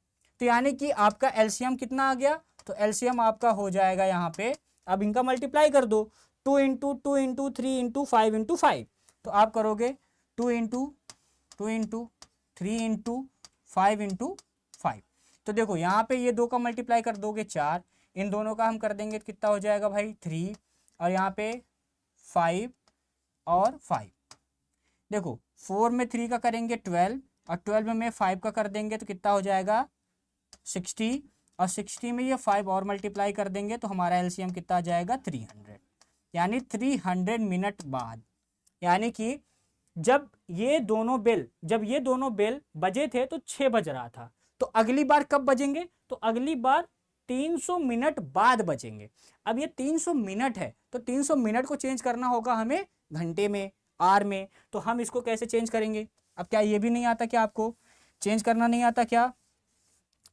तो यानी कि आपका एलसीएम कितना आ गया, तो एलसीएम आपका हो जाएगा यहाँ पे, अब इनका मल्टीप्लाई कर दो, 2 इंटू 2 इंटू 3 इंटू 5 इंटू 5। तो आप करोगे 2 इंटू 2 इंटू 3 इंटू 5 इंटू 5। तो देखो यहाँ पे ये 2 का मल्टीप्लाई कर दोगे 4, इन दोनों का हम कर देंगे तो कितना हो जाएगा भाई 3, और यहाँ पे 5 और 5। देखो 4 में 3 का करेंगे 12 और 12 में 5 का कर देंगे तो कितना हो जाएगा 60, और 60 में ये 5 और मल्टीप्लाई कर देंगे तो हमारा एलसीएम कितना आ जाएगा 300। यानी 300 मिनट बाद, यानी कि जब ये दोनों बेल बजे थे तो 6 बज रहा था, तो अगली बार कब बजेंगे, तो अगली बार 300 मिनट बाद बजेंगे। अब ये 300 मिनट है तो 300 मिनट को चेंज करना होगा हमें घंटे में, आर में। तो हम इसको कैसे चेंज करेंगे, अब क्या ये भी नहीं आता क्या, आपको चेंज करना नहीं आता क्या?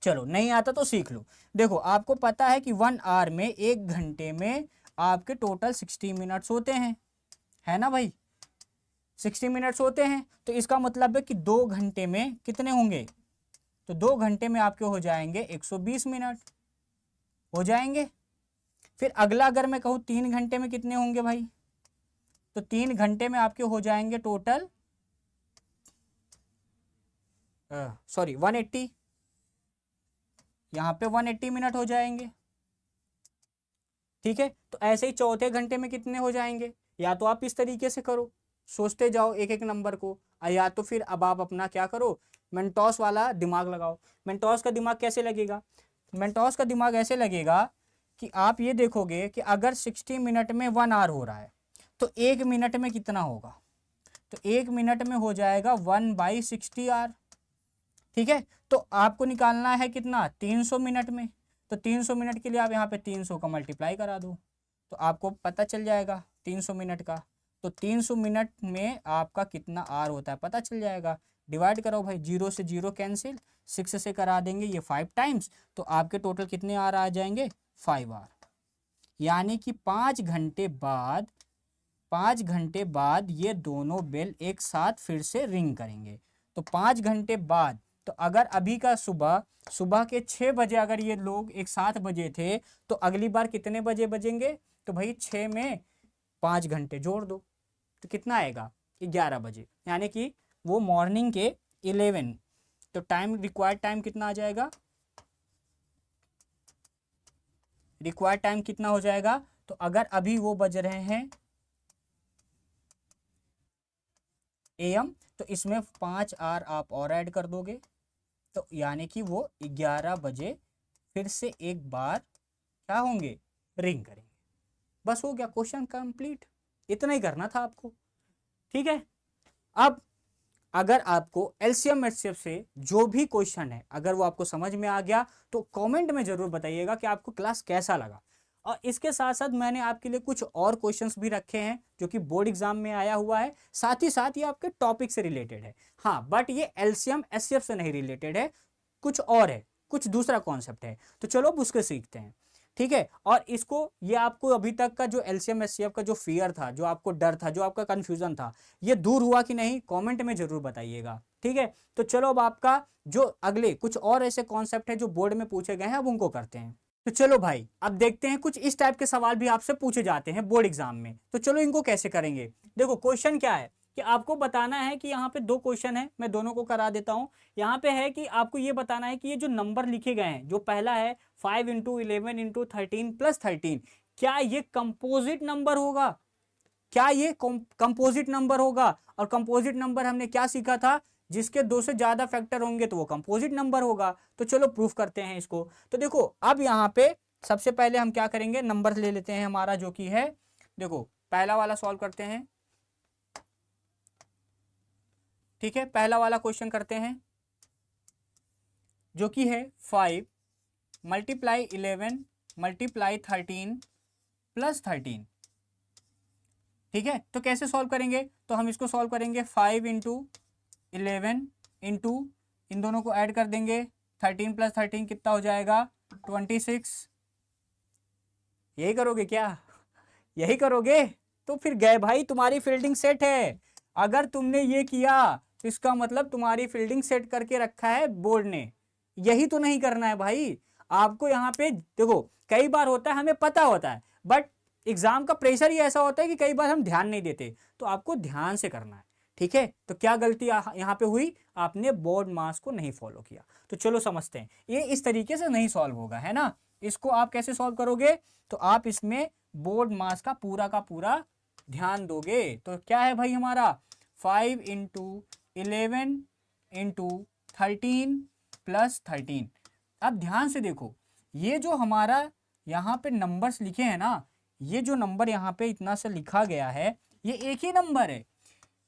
चलो नहीं आता तो सीख लो। देखो आपको पता है कि 1 आवर में, 1 घंटे में आपके टोटल 60 मिनट्स होते हैं, है ना भाई, 60 मिनट्स होते हैं। तो इसका मतलब है कि 2 घंटे में कितने होंगे, तो 2 घंटे में आपके हो जाएंगे 120 मिनट हो जाएंगे। फिर अगला अगर मैं कहूँ 3 घंटे में कितने होंगे भाई, तो 3 घंटे में आपके हो जाएंगे टोटल 180, यहाँ पे 180 मिनट हो जाएंगे। ठीक है, तो ऐसे ही चौथे घंटे में कितने हो जाएंगे, या तो आप इस तरीके से करो, सोचते जाओ एक एक नंबर को, या तो फिर अब आप अपना क्या करो, मेंटोस वाला दिमाग लगाओ। मेंटोस का दिमाग कैसे लगेगा, मेंटोस का दिमाग ऐसे लगेगा कि आप ये देखोगे कि अगर 60 मिनट में 1 आवर हो रहा है तो 1 मिनट में कितना होगा, तो 1 मिनट में हो जाएगा 1/60 आवर। ठीक है, तो आपको निकालना है कितना 300 मिनट में, तो 300 मिनट के लिए आप यहाँ पे 300 का मल्टीप्लाई करा दो तो आपको पता चल जाएगा 300 मिनट का। तो 300 मिनट में आपका कितना आर होता है पता चल जाएगा। डिवाइड करो भाई, 0 से 0 कैंसिल, 6 से करा देंगे ये 5 टाइम्स, तो आपके टोटल कितने आर आ जाएंगे 5 आर। यानी कि 5 घंटे बाद ये दोनों बेल एक साथ फिर से रिंग करेंगे। तो 5 घंटे बाद, तो अगर अभी का सुबह के 6 बजे अगर ये लोग एक साथ बजे थे तो अगली बार कितने बजे बजेंगे, तो भाई 6 में 5 घंटे जोड़ दो तो कितना आएगा 11 बजे, यानी कि वो मॉर्निंग के 11। तो टाइम रिक्वायर्ड टाइम कितना आ जाएगा, रिक्वायर्ड टाइम कितना हो जाएगा। तो अगर अभी वो बज रहे हैं AM, तो इसमें 5 आवर आप और ऐड कर दोगे, तो यानी कि वो 11 बजे फिर से एक बार क्या होंगे, रिंग करेंगे। बस हो गया, क्वेश्चन कंप्लीट। इतना ही करना था आपको, ठीक है। अब अगर आपको LCM HCF से जो भी क्वेश्चन है अगर वो आपको समझ में आ गया तो कमेंट में जरूर बताइएगा कि आपको क्लास कैसा लगा। और इसके साथ साथ मैंने आपके लिए कुछ और क्वेश्चंस भी रखे हैं जो कि बोर्ड एग्जाम में आया हुआ है, साथ ही साथ ये आपके टॉपिक से रिलेटेड है। हाँ, बट ये LCM HCF से नहीं रिलेटेड है, कुछ और है, कुछ दूसरा कॉन्सेप्ट है। तो चलो अब उसके सीखते हैं, ठीक है। और इसको ये आपको अभी तक का जो LCM HCF का जो फियर था, जो आपको डर था, जो आपका कंफ्यूजन था, ये दूर हुआ कि नहीं, कमेंट में जरूर बताइएगा, ठीक है। तो चलो अब आपका जो अगले कुछ और ऐसे कॉन्सेप्ट है जो बोर्ड में पूछे गए हैं अब उनको करते हैं। तो चलो भाई अब देखते हैं, कुछ इस टाइप के सवाल भी आपसे पूछे जाते हैं बोर्ड एग्जाम में। तो चलो इनको कैसे करेंगे। देखो क्वेश्चन क्या है कि आपको बताना है कि यहाँ पे 2 क्वेश्चन है, मैं दोनों को करा देता हूँ। यहाँ पे है कि आपको ये बताना है कि ये जो नंबर लिखे गए हैं, जो पहला है 5 × 11 × 13 + 13, क्या ये कंपोजिट नंबर होगा, क्या ये कंपोजिट नंबर होगा। और कंपोजिट नंबर हमने क्या सीखा था, जिसके 2 से ज्यादा फैक्टर होंगे तो वो कंपोजिट नंबर होगा। तो चलो प्रूफ करते हैं इसको। तो देखो अब यहाँ पे सबसे पहले हम क्या करेंगे, नंबर ले लेते हैं हमारा जो कि है, देखो पहला वाला सॉल्व करते हैं, ठीक है। पहला वाला क्वेश्चन करते हैं जो कि है 5 × 11 × 13 + 13, ठीक है। तो कैसे सॉल्व करेंगे, तो हम इसको सॉल्व करेंगे 5 × 11 इंटू इन दोनों को ऐड कर देंगे, 13 + 13 कितना हो जाएगा 26। यही करोगे क्या, यही करोगे, तो फिर गए भाई, तुम्हारी फील्डिंग सेट है। अगर तुमने ये किया तो इसका मतलब तुम्हारी फील्डिंग सेट करके रखा है बोर्ड ने। यही तो नहीं करना है भाई आपको। यहाँ पे देखो कई बार होता है, हमें पता होता है, बट एग्जाम का प्रेशर ही ऐसा होता है कि कई बार हम ध्यान नहीं देते। तो आपको ध्यान से करना है, ठीक है। तो क्या गलती यहाँ पे हुई, आपने बोर्ड मास को नहीं फॉलो किया। तो चलो समझते हैं, ये इस तरीके से नहीं सॉल्व होगा, है ना। इसको आप कैसे सॉल्व करोगे, तो आप इसमें बोर्ड मास का पूरा ध्यान दोगे। तो क्या है भाई हमारा 5 × 11 × 13 + 13। अब ध्यान से देखो, ये जो हमारा यहाँ पे नंबर्स लिखे हैं ना, ये जो नंबर यहाँ पे इतना सा लिखा गया है, ये एक ही नंबर है।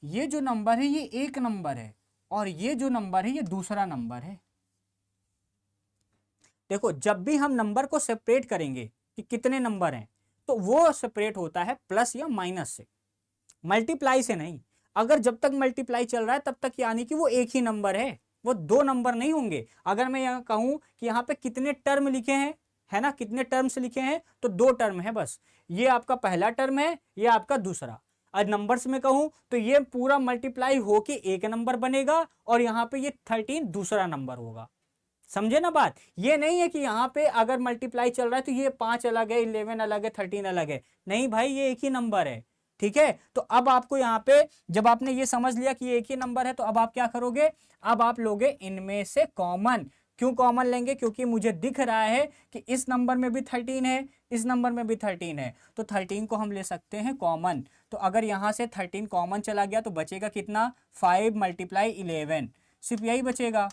ये जो नंबर है ये एक नंबर है, और ये जो नंबर है ये दूसरा नंबर है। देखो जब भी हम नंबर को सेपरेट करेंगे कि कितने नंबर हैं, तो वो सेपरेट होता है प्लस या माइनस से, मल्टीप्लाई से नहीं। अगर जब तक मल्टीप्लाई चल रहा है तब तक यानी कि वो एक ही नंबर है, वो 2 नंबर नहीं होंगे। अगर मैं यहाँ कहूँ कि यहाँ पे कितने टर्म लिखे हैं, है ना, कितने टर्म्स लिखे हैं, तो 2 टर्म है बस। ये आपका पहला टर्म है, ये आपका दूसरा। और नंबर्स में कहूँ तो ये पूरा मल्टीप्लाई होके एक नंबर बनेगा, और यहाँ पे ये 13 दूसरा नंबर होगा। समझे ना बात। ये नहीं है कि यहाँ पे अगर मल्टीप्लाई चल रहा है तो ये 5 अलग है, 11 अलग है, 13 अलग है। नहीं भाई, ये एक ही नंबर है, ठीक है। तो अब आपको यहाँ पे जब आपने ये समझ लिया कि ये एक ही नंबर है, तो अब आप क्या करोगे, अब आप लोगे इनमें से कॉमन। क्यों कॉमन लेंगे, क्योंकि मुझे दिख रहा है कि इस नंबर में भी 13 है, इस नंबर में भी 13 है, तो 13 को हम ले सकते हैं कॉमन। तो अगर यहाँ से 13 कॉमन चला गया तो बचेगा कितना, 5 × 11, सिर्फ यही बचेगा।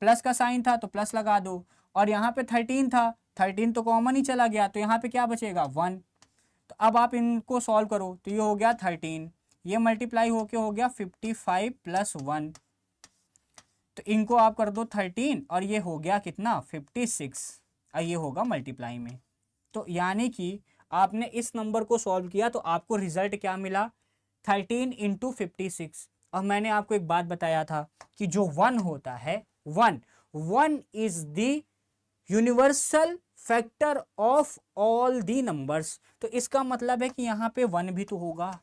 प्लस का साइन था तो प्लस लगा दो, और यहाँ पे 13 था, 13 तो कॉमन ही चला गया, तो यहाँ पे क्या बचेगा 1। तो अब आप इनको सॉल्व करो, तो ये हो गया 13, ये मल्टीप्लाई होके हो गया 55 + 1। तो इनको आप कर दो 13, और ये हो गया कितना 56, और ये होगा मल्टीप्लाई में। तो यानी कि आपने इस नंबर को सॉल्व किया तो आपको रिजल्ट क्या मिला, 13 × 56। और मैंने आपको एक बात बताया था कि जो 1 होता है, 1 is the universal factor of all the numbers. तो इसका मतलब है कि यहाँ पे 1 भी तो होगा,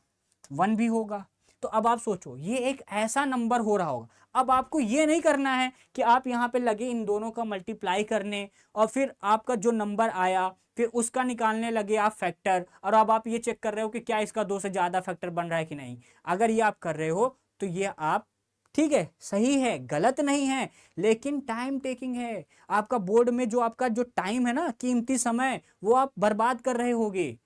1 भी होगा। तो अब आप सोचो ये एक ऐसा नंबर हो रहा होगा। अब आपको ये नहीं करना है कि आप यहाँ पे लगे इन दोनों का मल्टीप्लाई करने और फिर आपका जो नंबर आया फिर उसका निकालने लगे आप फैक्टर, और अब आप ये चेक कर रहे हो कि क्या इसका 2 से ज़्यादा फैक्टर बन रहा है कि नहीं। अगर ये आप कर रहे हो तो ये आप ठीक है, सही है, गलत नहीं है, लेकिन टाइम टेकिंग है। आपका बोर्ड में जो आपका जो टाइम है ना, कीमती समय, वो आप बर्बाद कर रहे होगे,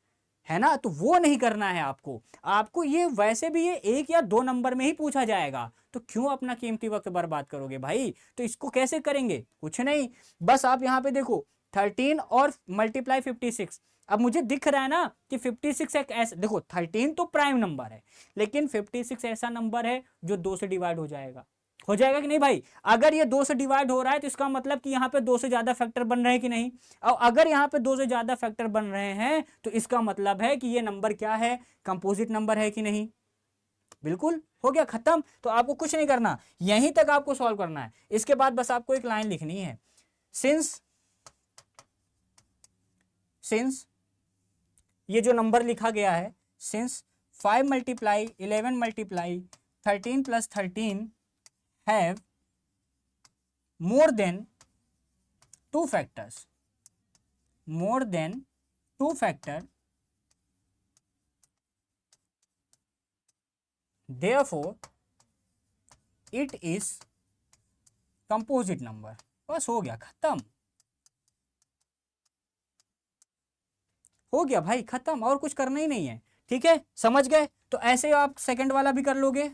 है ना। तो वो नहीं करना है आपको। आपको ये वैसे भी ये 1 या 2 नंबर में ही पूछा जाएगा, तो क्यों अपना कीमती वक्त बर्बाद करोगे भाई। तो इसको कैसे करेंगे, कुछ नहीं, बस आप यहाँ पे देखो 13 और मल्टीप्लाई 56। अब मुझे दिख रहा है ना कि 56 एक ऐसा, देखो 13 तो प्राइम नंबर है, लेकिन 56 ऐसा नंबर है जो 2 से डिवाइड हो जाएगा कि नहीं भाई। अगर ये 2 से डिवाइड हो रहा है तो इसका मतलब कि यहाँ पे 2 से ज्यादा फैक्टर बन रहे हैं कि नहीं। और अगर यहाँ पे 2 से ज्यादा फैक्टर बन रहे हैं तो इसका मतलब है कि ये नंबर क्या है, कंपोजिट नंबर है कि नहीं। बिल्कुल हो गया, खत्म। तो आपको कुछ नहीं करना, यहीं तक आपको सॉल्व करना है। इसके बाद बस आपको एक लाइन लिखनी है, सिंस ये जो नंबर लिखा गया है, since 5 multiply 11 multiply 13 plus 13 have more than 2 factors, more than 2 factor, therefore it is composite number. बस हो गया, खत्म हो गया भाई, खत्म, और कुछ करना ही नहीं है। ठीक है, समझ गए। तो ऐसे आप सेकंड वाला भी कर लोगे,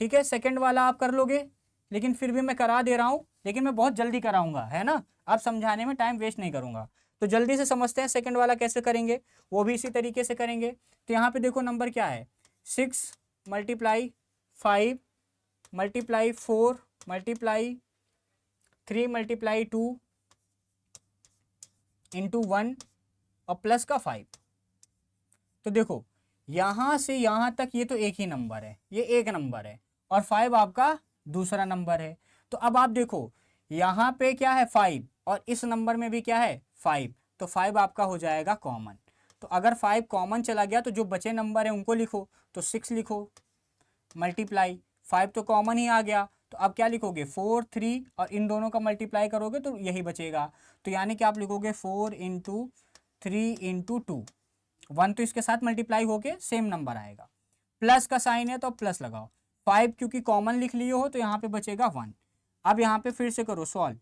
ठीक है, सेकंड वाला आप कर लोगे, लेकिन फिर भी मैं करा दे रहा हूं, लेकिन मैं बहुत जल्दी कराऊंगा, है ना। आप समझाने में टाइम वेस्ट नहीं करूंगा। तो जल्दी से समझते हैं सेकंड वाला कैसे करेंगे, वो भी इसी तरीके से करेंगे। तो यहाँ पे देखो नंबर क्या है, 6 multiply 5 multiply 4 multiply 3 multiply 2 into 1 और प्लस का 5। तो देखो यहां से यहां तक ये तो एक ही नंबर है, ये एक नंबर है, और 5 आपका दूसरा नंबर है। तो अब आप देखो यहाँ पे क्या है 5, और इस नंबर में भी क्या है 5, तो 5 आपका हो जाएगा कॉमन। तो अगर 5 कॉमन चला गया तो जो बचे नंबर है उनको लिखो, तो 6 लिखो मल्टीप्लाई 5 तो कॉमन ही आ गया, तो अब क्या लिखोगे 4 3, और इन दोनों का मल्टीप्लाई करोगे तो यही बचेगा। तो यानी कि आप लिखोगे 4 इंटू 3 इंटू 2, 1 तो इसके साथ मल्टीप्लाई होके सेम नंबर आएगा, प्लस का साइन है तो प्लस लगाओ, 5 क्योंकि कॉमन लिख लिए हो तो यहाँ पे बचेगा 1। अब यहाँ पे फिर से करो सॉल्व,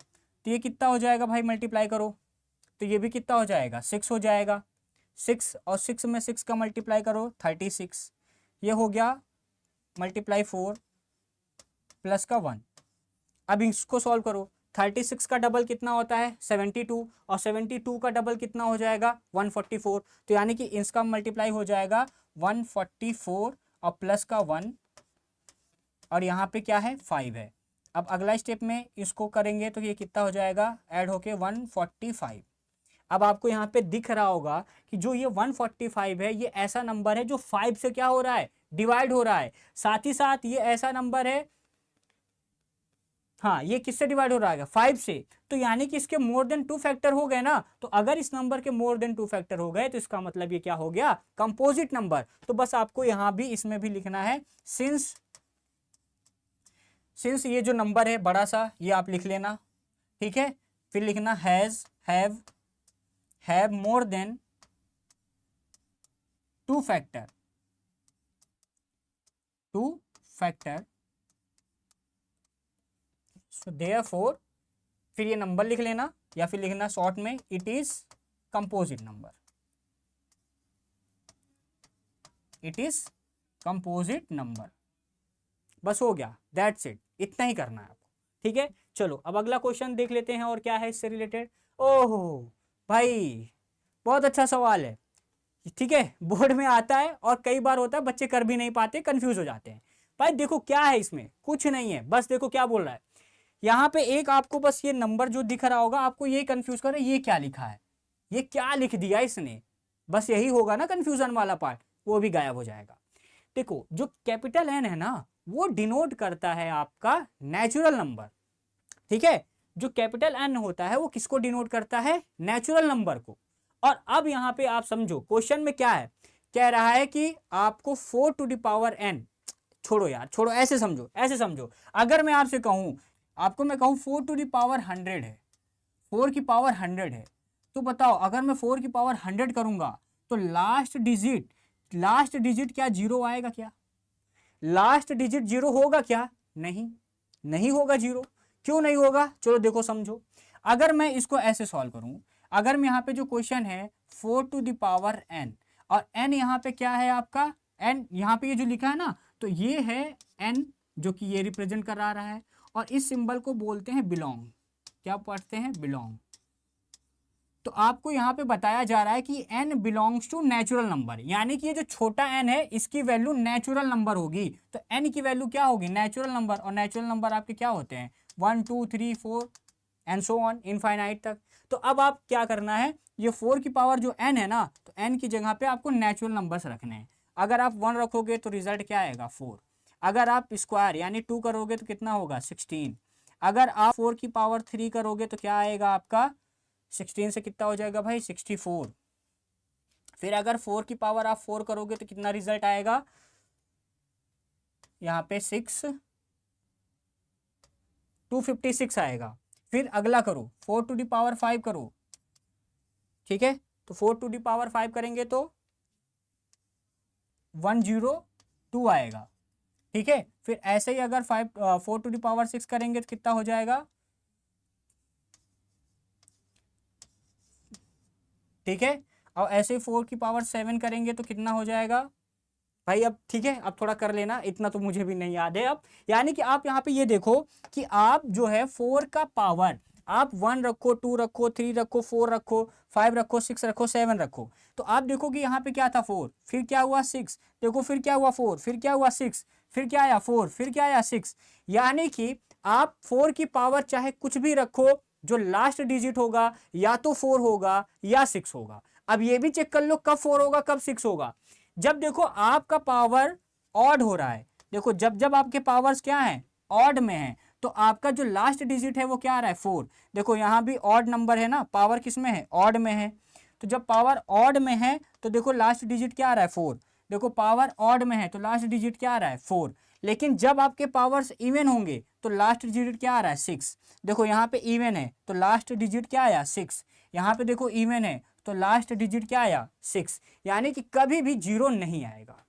तो ये कितना हो जाएगा भाई, मल्टीप्लाई करो तो ये भी कितना हो जाएगा 6 हो जाएगा, 6 और 6 में 6 का मल्टीप्लाई करो 36, ये हो गया मल्टीप्लाई 4 प्लस का 1। अब इसको सॉल्व करो, 36 का डबल कितना होता है 72, और 72 का डबल कितना हो जाएगा 144, तो यानी कि इसका मल्टीप्लाई हो जाएगा 144 और प्लस का 1, और यहाँ पे क्या है 5 है। अब अगला स्टेप में इसको करेंगे तो ये कितना हो जाएगा, ऐड होके 145। अब आपको यहाँ पे दिख रहा होगा कि जो ये 145 है ये ऐसा नंबर है जो 5 से क्या हो रहा है, डिवाइड हो रहा है। साथ ही साथ ये ऐसा नंबर है, हाँ ये किससे डिवाइड हो रहा है 5 से, तो यानी कि इसके मोर देन 2 फैक्टर हो गए ना। तो अगर इस नंबर के मोर देन 2 फैक्टर हो गए तो इसका मतलब ये क्या हो गया, कंपोजिट नंबर। तो बस आपको यहां भी इसमें भी लिखना है सिंस ये जो नंबर है बड़ा सा ये आप लिख लेना, ठीक है। फिर लिखना have more than 2 factor, so therefore, फिर ये नंबर लिख लेना या फिर लिखना शॉर्ट में it is composite number, it is composite number. बस हो गया, दैट्स इट, इतना ही करना है आपको, ठीक है। चलो अब अगला क्वेश्चन देख लेते हैं और क्या है इससे रिलेटेड। ओहो भाई बहुत अच्छा सवाल है, ठीक है, बोर्ड में आता है और कई बार होता है बच्चे कर भी नहीं पाते, कंफ्यूज हो जाते हैं। भाई देखो क्या है इसमें, कुछ नहीं है, बस देखो क्या बोल रहा है यहाँ पे। एक आपको बस ये नंबर जो दिख रहा होगा आपको ये कंफ्यूज कर रहा है, ये क्या लिखा है, ये क्या लिख दिया इसने, बस यही होगा ना कंफ्यूजन वाला पार्ट, वो भी गायब हो जाएगा। देखो जो कैपिटल एन है ना वो डिनोट करता है आपका नेचुरल नंबर, ठीक है। जो कैपिटल एन होता है वो किसको डिनोट करता है, नेचुरल नंबर को। और अब यहाँ पे आप समझो क्वेश्चन में क्या है, कह रहा है कि आपको 4 टू द पावर एन, छोड़ो यार, छोड़ो, ऐसे समझो, ऐसे समझो। अगर मैं आपसे कहूँ, आपको मैं कहूँ 4 टू द पावर 100 है, 4 की पावर 100 है, तो बताओ अगर मैं 4 की पावर 100 करूंगा तो लास्ट डिजिट क्या जीरो आएगा क्या? लास्ट डिजिट जीरो होगा क्या? नहीं, नहीं होगा जीरो। क्यों नहीं होगा? चलो देखो समझो। अगर मैं इसको ऐसे सॉल्व करूं, अगर मैं यहाँ पे जो क्वेश्चन है 4 टू द पावर n, और n यहाँ पे क्या है आपका, n यहाँ पे ये जो लिखा है ना, तो ये है n जो कि ये रिप्रेजेंट कर रहा है, और इस सिंबल को बोलते हैं बिलोंग। क्या पढ़ते हैं? बिलोंग। तो आपको यहाँ पे बताया जा रहा है कि n belongs to natural number, यानी कि ये जो छोटा n है इसकी वैल्यू नेचुरल नंबर होगी। तो n की वैल्यू क्या होगी? Natural number. और नेचुरल नंबर आपके क्या होते हैं? 1 2 3 4 एंड सो ऑन इनफाइनाइट तक। तो अब आप क्या करना है, ये 4 की पावर जो n है ना, तो n की जगह पे आपको नेचुरल नंबर्स रखने हैं। अगर आप 1 रखोगे तो रिजल्ट क्या आएगा? 4। अगर आप स्क्वायर यानी 2 करोगे तो कितना होगा? 16। अगर आप 4 की पावर 3 करोगे तो क्या आएगा आपका? 16 से कितना हो जाएगा भाई? 64। फिर अगर 4 की पावर आप 4 करोगे तो कितना रिजल्ट आएगा? यहाँ पे 256 आएगा। फिर अगला करो, 4 टू द पावर 5 करो, ठीक है? तो 4 टू द पावर 5 करेंगे तो 102 आएगा, ठीक है? फिर ऐसे ही अगर 4 टू द पावर 6 करेंगे तो कितना हो जाएगा? ठीक है। और ऐसे ही 4 की पावर 7 करेंगे तो कितना हो जाएगा भाई? अब ठीक है, अब थोड़ा कर लेना, इतना तो मुझे भी नहीं याद है अब। यानी कि आप यहाँ पे ये देखो कि आप जो है 4 का पावर आप 1 रखो, 2 रखो, 3 रखो, 4 रखो, 5 रखो, 6 रखो, 7 रखो, तो आप देखो कि यहाँ पे क्या था? 4, फिर क्या हुआ? 6, देखो फिर क्या हुआ? 4, फिर क्या हुआ? 6, फिर क्या आया? 4, फिर क्या आया? 6। यानी कि आप 4 की पावर चाहे कुछ भी रखो, जो लास्ट डिजिट होगा या तो 4 होगा या 6 होगा। अब ये भी चेक कर लो कब 4 होगा कब 6 होगा। जब देखो आपका पावर ऑड हो रहा है, देखो जब जब आपके पावर्स क्या है? ऑड में है, तो आपका जो लास्ट डिजिट है वो क्या आ रहा है? 4। देखो यहाँ भी ऑड नंबर है ना, पावर किस में है? ऑड में है। तो जब पावर ऑड में है तो देखो लास्ट डिजिट क्या आ रहा है? 4। देखो पावर ऑड में है तो लास्ट डिजिट क्या आ रहा है? 4। लेकिन जब आपके पावर्स इवन होंगे तो लास्ट डिजिट क्या आ रहा है? 6। देखो यहाँ पे इवन है तो लास्ट डिजिट क्या आया? 6। यहाँ पे देखो इवन है तो लास्ट डिजिट क्या आया? 6। यानी कि कभी भी जीरो नहीं आएगा,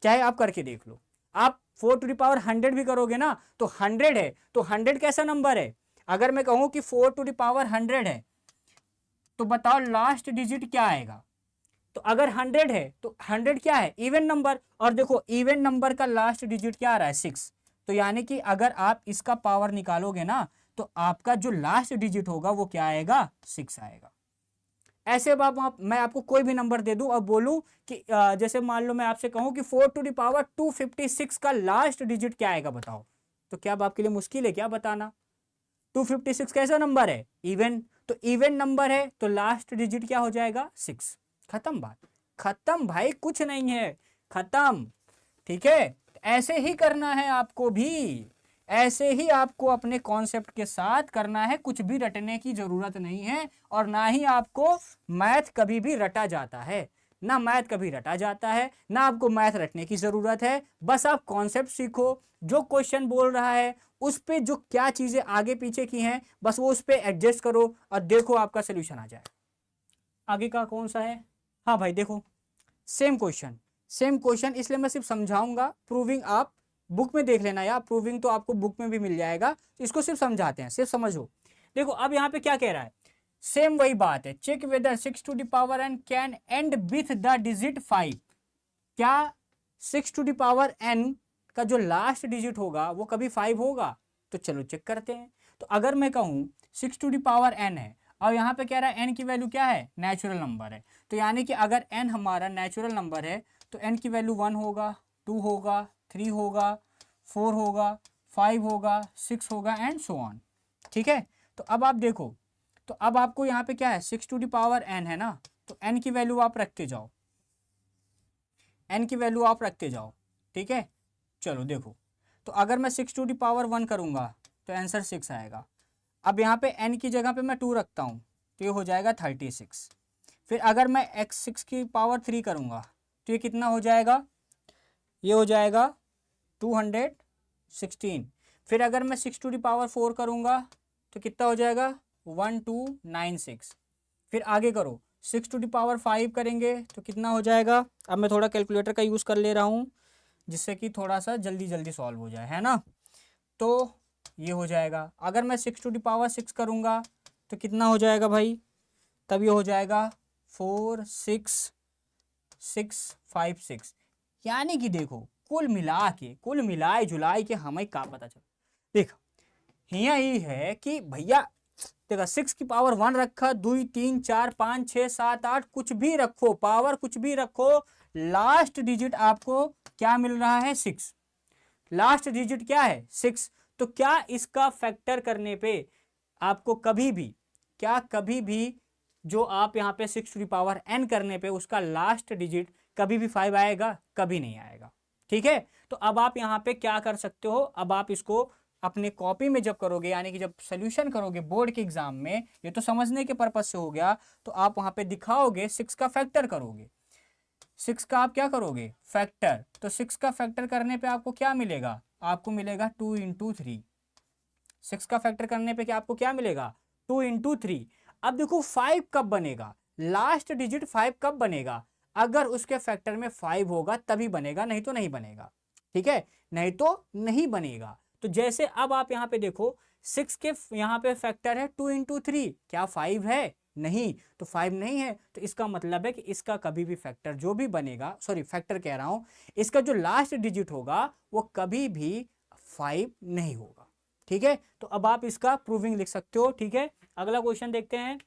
चाहे आप करके देख लो। आप 4 टू द पावर 100 भी करोगे ना तो 100 है, तो 100 कैसा नंबर है? अगर मैं कहूं कि 4 टू द पावर 100 है तो बताओ लास्ट डिजिट क्या आएगा? तो अगर 100 है तो 100 क्या है? Even number. और देखो इवन नंबर का लास्ट डिजिट क्या आ रहा है? 6। तो यानी कि अगर आप इसका पावर निकालोगे ना तो आपका जो लास्ट डिजिट होगा वो क्या आएगा? 6 आएगा। ऐसे अब मैं आपको कोई भी नंबर दे दूं और बोलूं कि जैसे मान लो मैं आपसे कहूं कि 4 टू द पावर 256 का लास्ट डिजिट क्या आएगा बताओ, तो क्या अब आपके लिए मुश्किल है क्या बताना? 256 कैसा नंबर है? इवन। तो इवन नंबर है तो लास्ट डिजिट क्या हो जाएगा? 6। खत्म बात, खत्म भाई, कुछ नहीं है, खत्म। ठीक है, ऐसे ही करना है आपको भी, ऐसे ही आपको अपने कॉन्सेप्ट के साथ करना है, कुछ भी रटने की जरूरत नहीं है। और ना ही आपको मैथ कभी भी रटा जाता है, ना मैथ कभी रटा जाता है, ना आपको मैथ रटने की जरूरत है। बस आप कॉन्सेप्ट सीखो, जो क्वेश्चन बोल रहा है उस पे जो क्या चीजें आगे पीछे की हैं बस वो उस पे एडजस्ट करो और देखो आपका सोल्यूशन आ जाए। आगे का कौन सा है? हाँ भाई देखो, सेम क्वेश्चन, सेम क्वेश्चन, इसलिए मैं सिर्फ समझाऊंगा, प्रूविंग आप बुक में देख लेना यार, प्रूविंग तो आपको बुक में भी मिल जाएगा, इसको सिर्फ समझाते हैं, सिर्फ समझो। देखो अब यहाँ पे क्या कह रहा है, सेम वही बात है, check whether 6 to the power n can end with the digit 5। क्या 6 टू द पावर n का जो लास्ट डिजिट होगा वो कभी 5 होगा? तो चलो चेक करते हैं। तो अगर मैं कहूँ 6 टू द पावर n है और यहाँ पे कह रहा है n की वैल्यू क्या है? नेचुरल नंबर है। तो यानी कि अगर n हमारा नेचुरल नंबर है तो n की वैल्यू 1 होगा, 2 होगा, 3 होगा, 4 होगा, 5 होगा, 6 होगा एंड सो ऑन। ठीक है, तो अब आप देखो, तो अब आपको यहाँ पे क्या है? 6 टू द पावर n है ना, तो n की वैल्यू आप रखते जाओ, n की वैल्यू आप रखते जाओ। ठीक है, चलो देखो, तो अगर मैं 6 टू द पावर 1 करूँगा तो आंसर 6 आएगा। अब यहाँ पे n की जगह पे मैं 2 रखता हूँ तो ये हो जाएगा 36। फिर अगर मैं x6 की पावर 3 करूँगा तो ये कितना हो जाएगा? ये हो जाएगा 216। फिर अगर मैं 6 टू द पावर 4 करूँगा तो कितना हो जाएगा 1296। फिर आगे करो 6 टू द पावर 5 करेंगे तो कितना हो जाएगा। अब मैं थोड़ा कैलकुलेटर का यूज़ कर ले रहा हूँ जिससे कि थोड़ा सा जल्दी जल्दी सॉल्व हो जाए, है ना। तो ये हो जाएगा। अगर मैं 6 टू द पावर 6 करूँगा तो कितना हो जाएगा भाई, तब ये हो जाएगा 46656। यानी कि देखो कुल मिलाए जुलाए के हमें क्या पता चला। देखो यहाँ ही है कि भैया देखा 6 की पावर 1 रखा, 2 3 4 5 6 7 8 कुछ भी रखो, पावर कुछ भी रखो, लास्ट डिजिट आपको क्या मिल रहा है 6। लास्ट डिजिट क्या है 6। तो क्या इसका फैक्टर करने पे आपको कभी भी जो आप यहाँ पे 6 टू द पावर n करने पे उसका लास्ट डिजिट कभी भी 5 आएगा? कभी नहीं आएगा। ठीक है, तो अब आप यहाँ पे क्या कर सकते हो, अब आप इसको अपने कॉपी में जब करोगे, यानी कि जब सोल्यूशन करोगे बोर्ड के एग्जाम में, ये तो समझने के पर्पज से हो गया, तो आप वहां पे दिखाओगे 6 का फैक्टर करोगे। 6 का आप क्या करोगे फैक्टर, तो 6 का फैक्टर करने पे आपको क्या मिलेगा, आपको मिलेगा 2 इंटू 3। 6 का फैक्टर करने पे क्या आपको क्या मिलेगा 2 इंटू 3। अब देखो 5 कब बनेगा, लास्ट डिजिट 5 कब बनेगा, अगर उसके फैक्टर में 5 होगा तभी बनेगा, नहीं तो नहीं बनेगा। ठीक है, नहीं तो नहीं बनेगा। तो जैसे अब आप यहाँ पे देखो 6 के यहाँ पे फैक्टर है 2 इंटू 3, क्या 5 है? नहीं, तो 5 नहीं है, तो इसका मतलब है कि इसका कभी भी फैक्टर जो भी बनेगा, सॉरी फैक्टर कह रहा हूं, इसका जो लास्ट डिजिट होगा वो कभी भी 5 नहीं होगा। ठीक है, तो अब आप इसका प्रूविंग लिख सकते हो। ठीक है, अगला क्वेश्चन देखते हैं।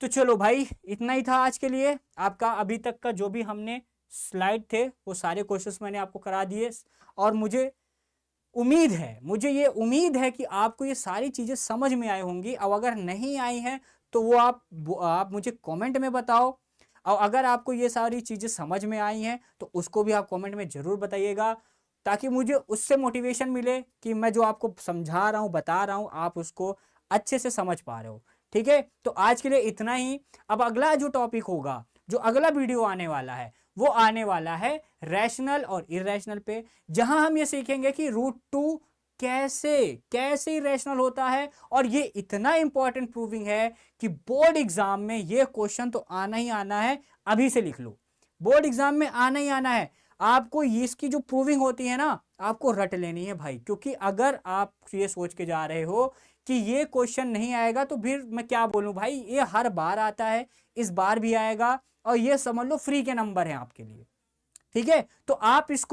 तो चलो भाई इतना ही था आज के लिए। आपका अभी तक का जो भी हमने स्लाइड थे वो सारे क्वेश्चंस मैंने आपको करा दिए, और मुझे ये उम्मीद है कि आपको ये सारी चीजें समझ में आई होंगी। और अगर नहीं आई हैं तो वो आप मुझे कमेंट में बताओ, और अगर आपको ये सारी चीजें समझ में आई हैं तो उसको भी आप कमेंट में जरूर बताइएगा, ताकि मुझे उससे मोटिवेशन मिले कि मैं जो आपको समझा रहा हूँ बता रहा हूँ आप उसको अच्छे से समझ पा रहे हो। ठीक है, तो आज के लिए इतना ही। अब अगला जो टॉपिक होगा, जो अगला वीडियो आने वाला है, वो आने वाला है रैशनल और इरेशनल पे, जहां हम ये सीखेंगे कि √2 कैसे इरेशनल होता है। और ये इतना इंपॉर्टेंट प्रूविंग है कि बोर्ड एग्जाम में ये क्वेश्चन तो आना ही आना है, अभी से लिख लो, बोर्ड एग्जाम में आना ही आना है। आपको इसकी जो प्रूविंग होती है ना, आपको रट लेनी है भाई, क्योंकि अगर आप ये सोच के जा रहे हो कि ये क्वेश्चन नहीं आएगा तो फिर मैं क्या बोलूं भाई, ये हर बार आता है, इस बार भी आएगा, और ये समझ लो फ्री के नंबर हैं आपके लिए। ठीक है, तो आप इस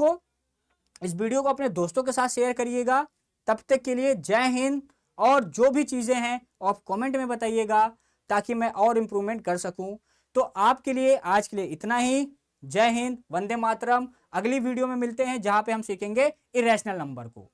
वीडियो को अपने दोस्तों के साथ शेयर करिएगा। तब तक के लिए जय हिंद, और जो भी चीजें हैं आप कमेंट में बताइएगा ताकि मैं और इंप्रूवमेंट कर सकूं। तो आपके लिए आज के लिए इतना ही। जय हिंद, वंदे मातरम। अगली वीडियो में मिलते हैं जहां पे हम सीखेंगे इरेशनल नंबर को।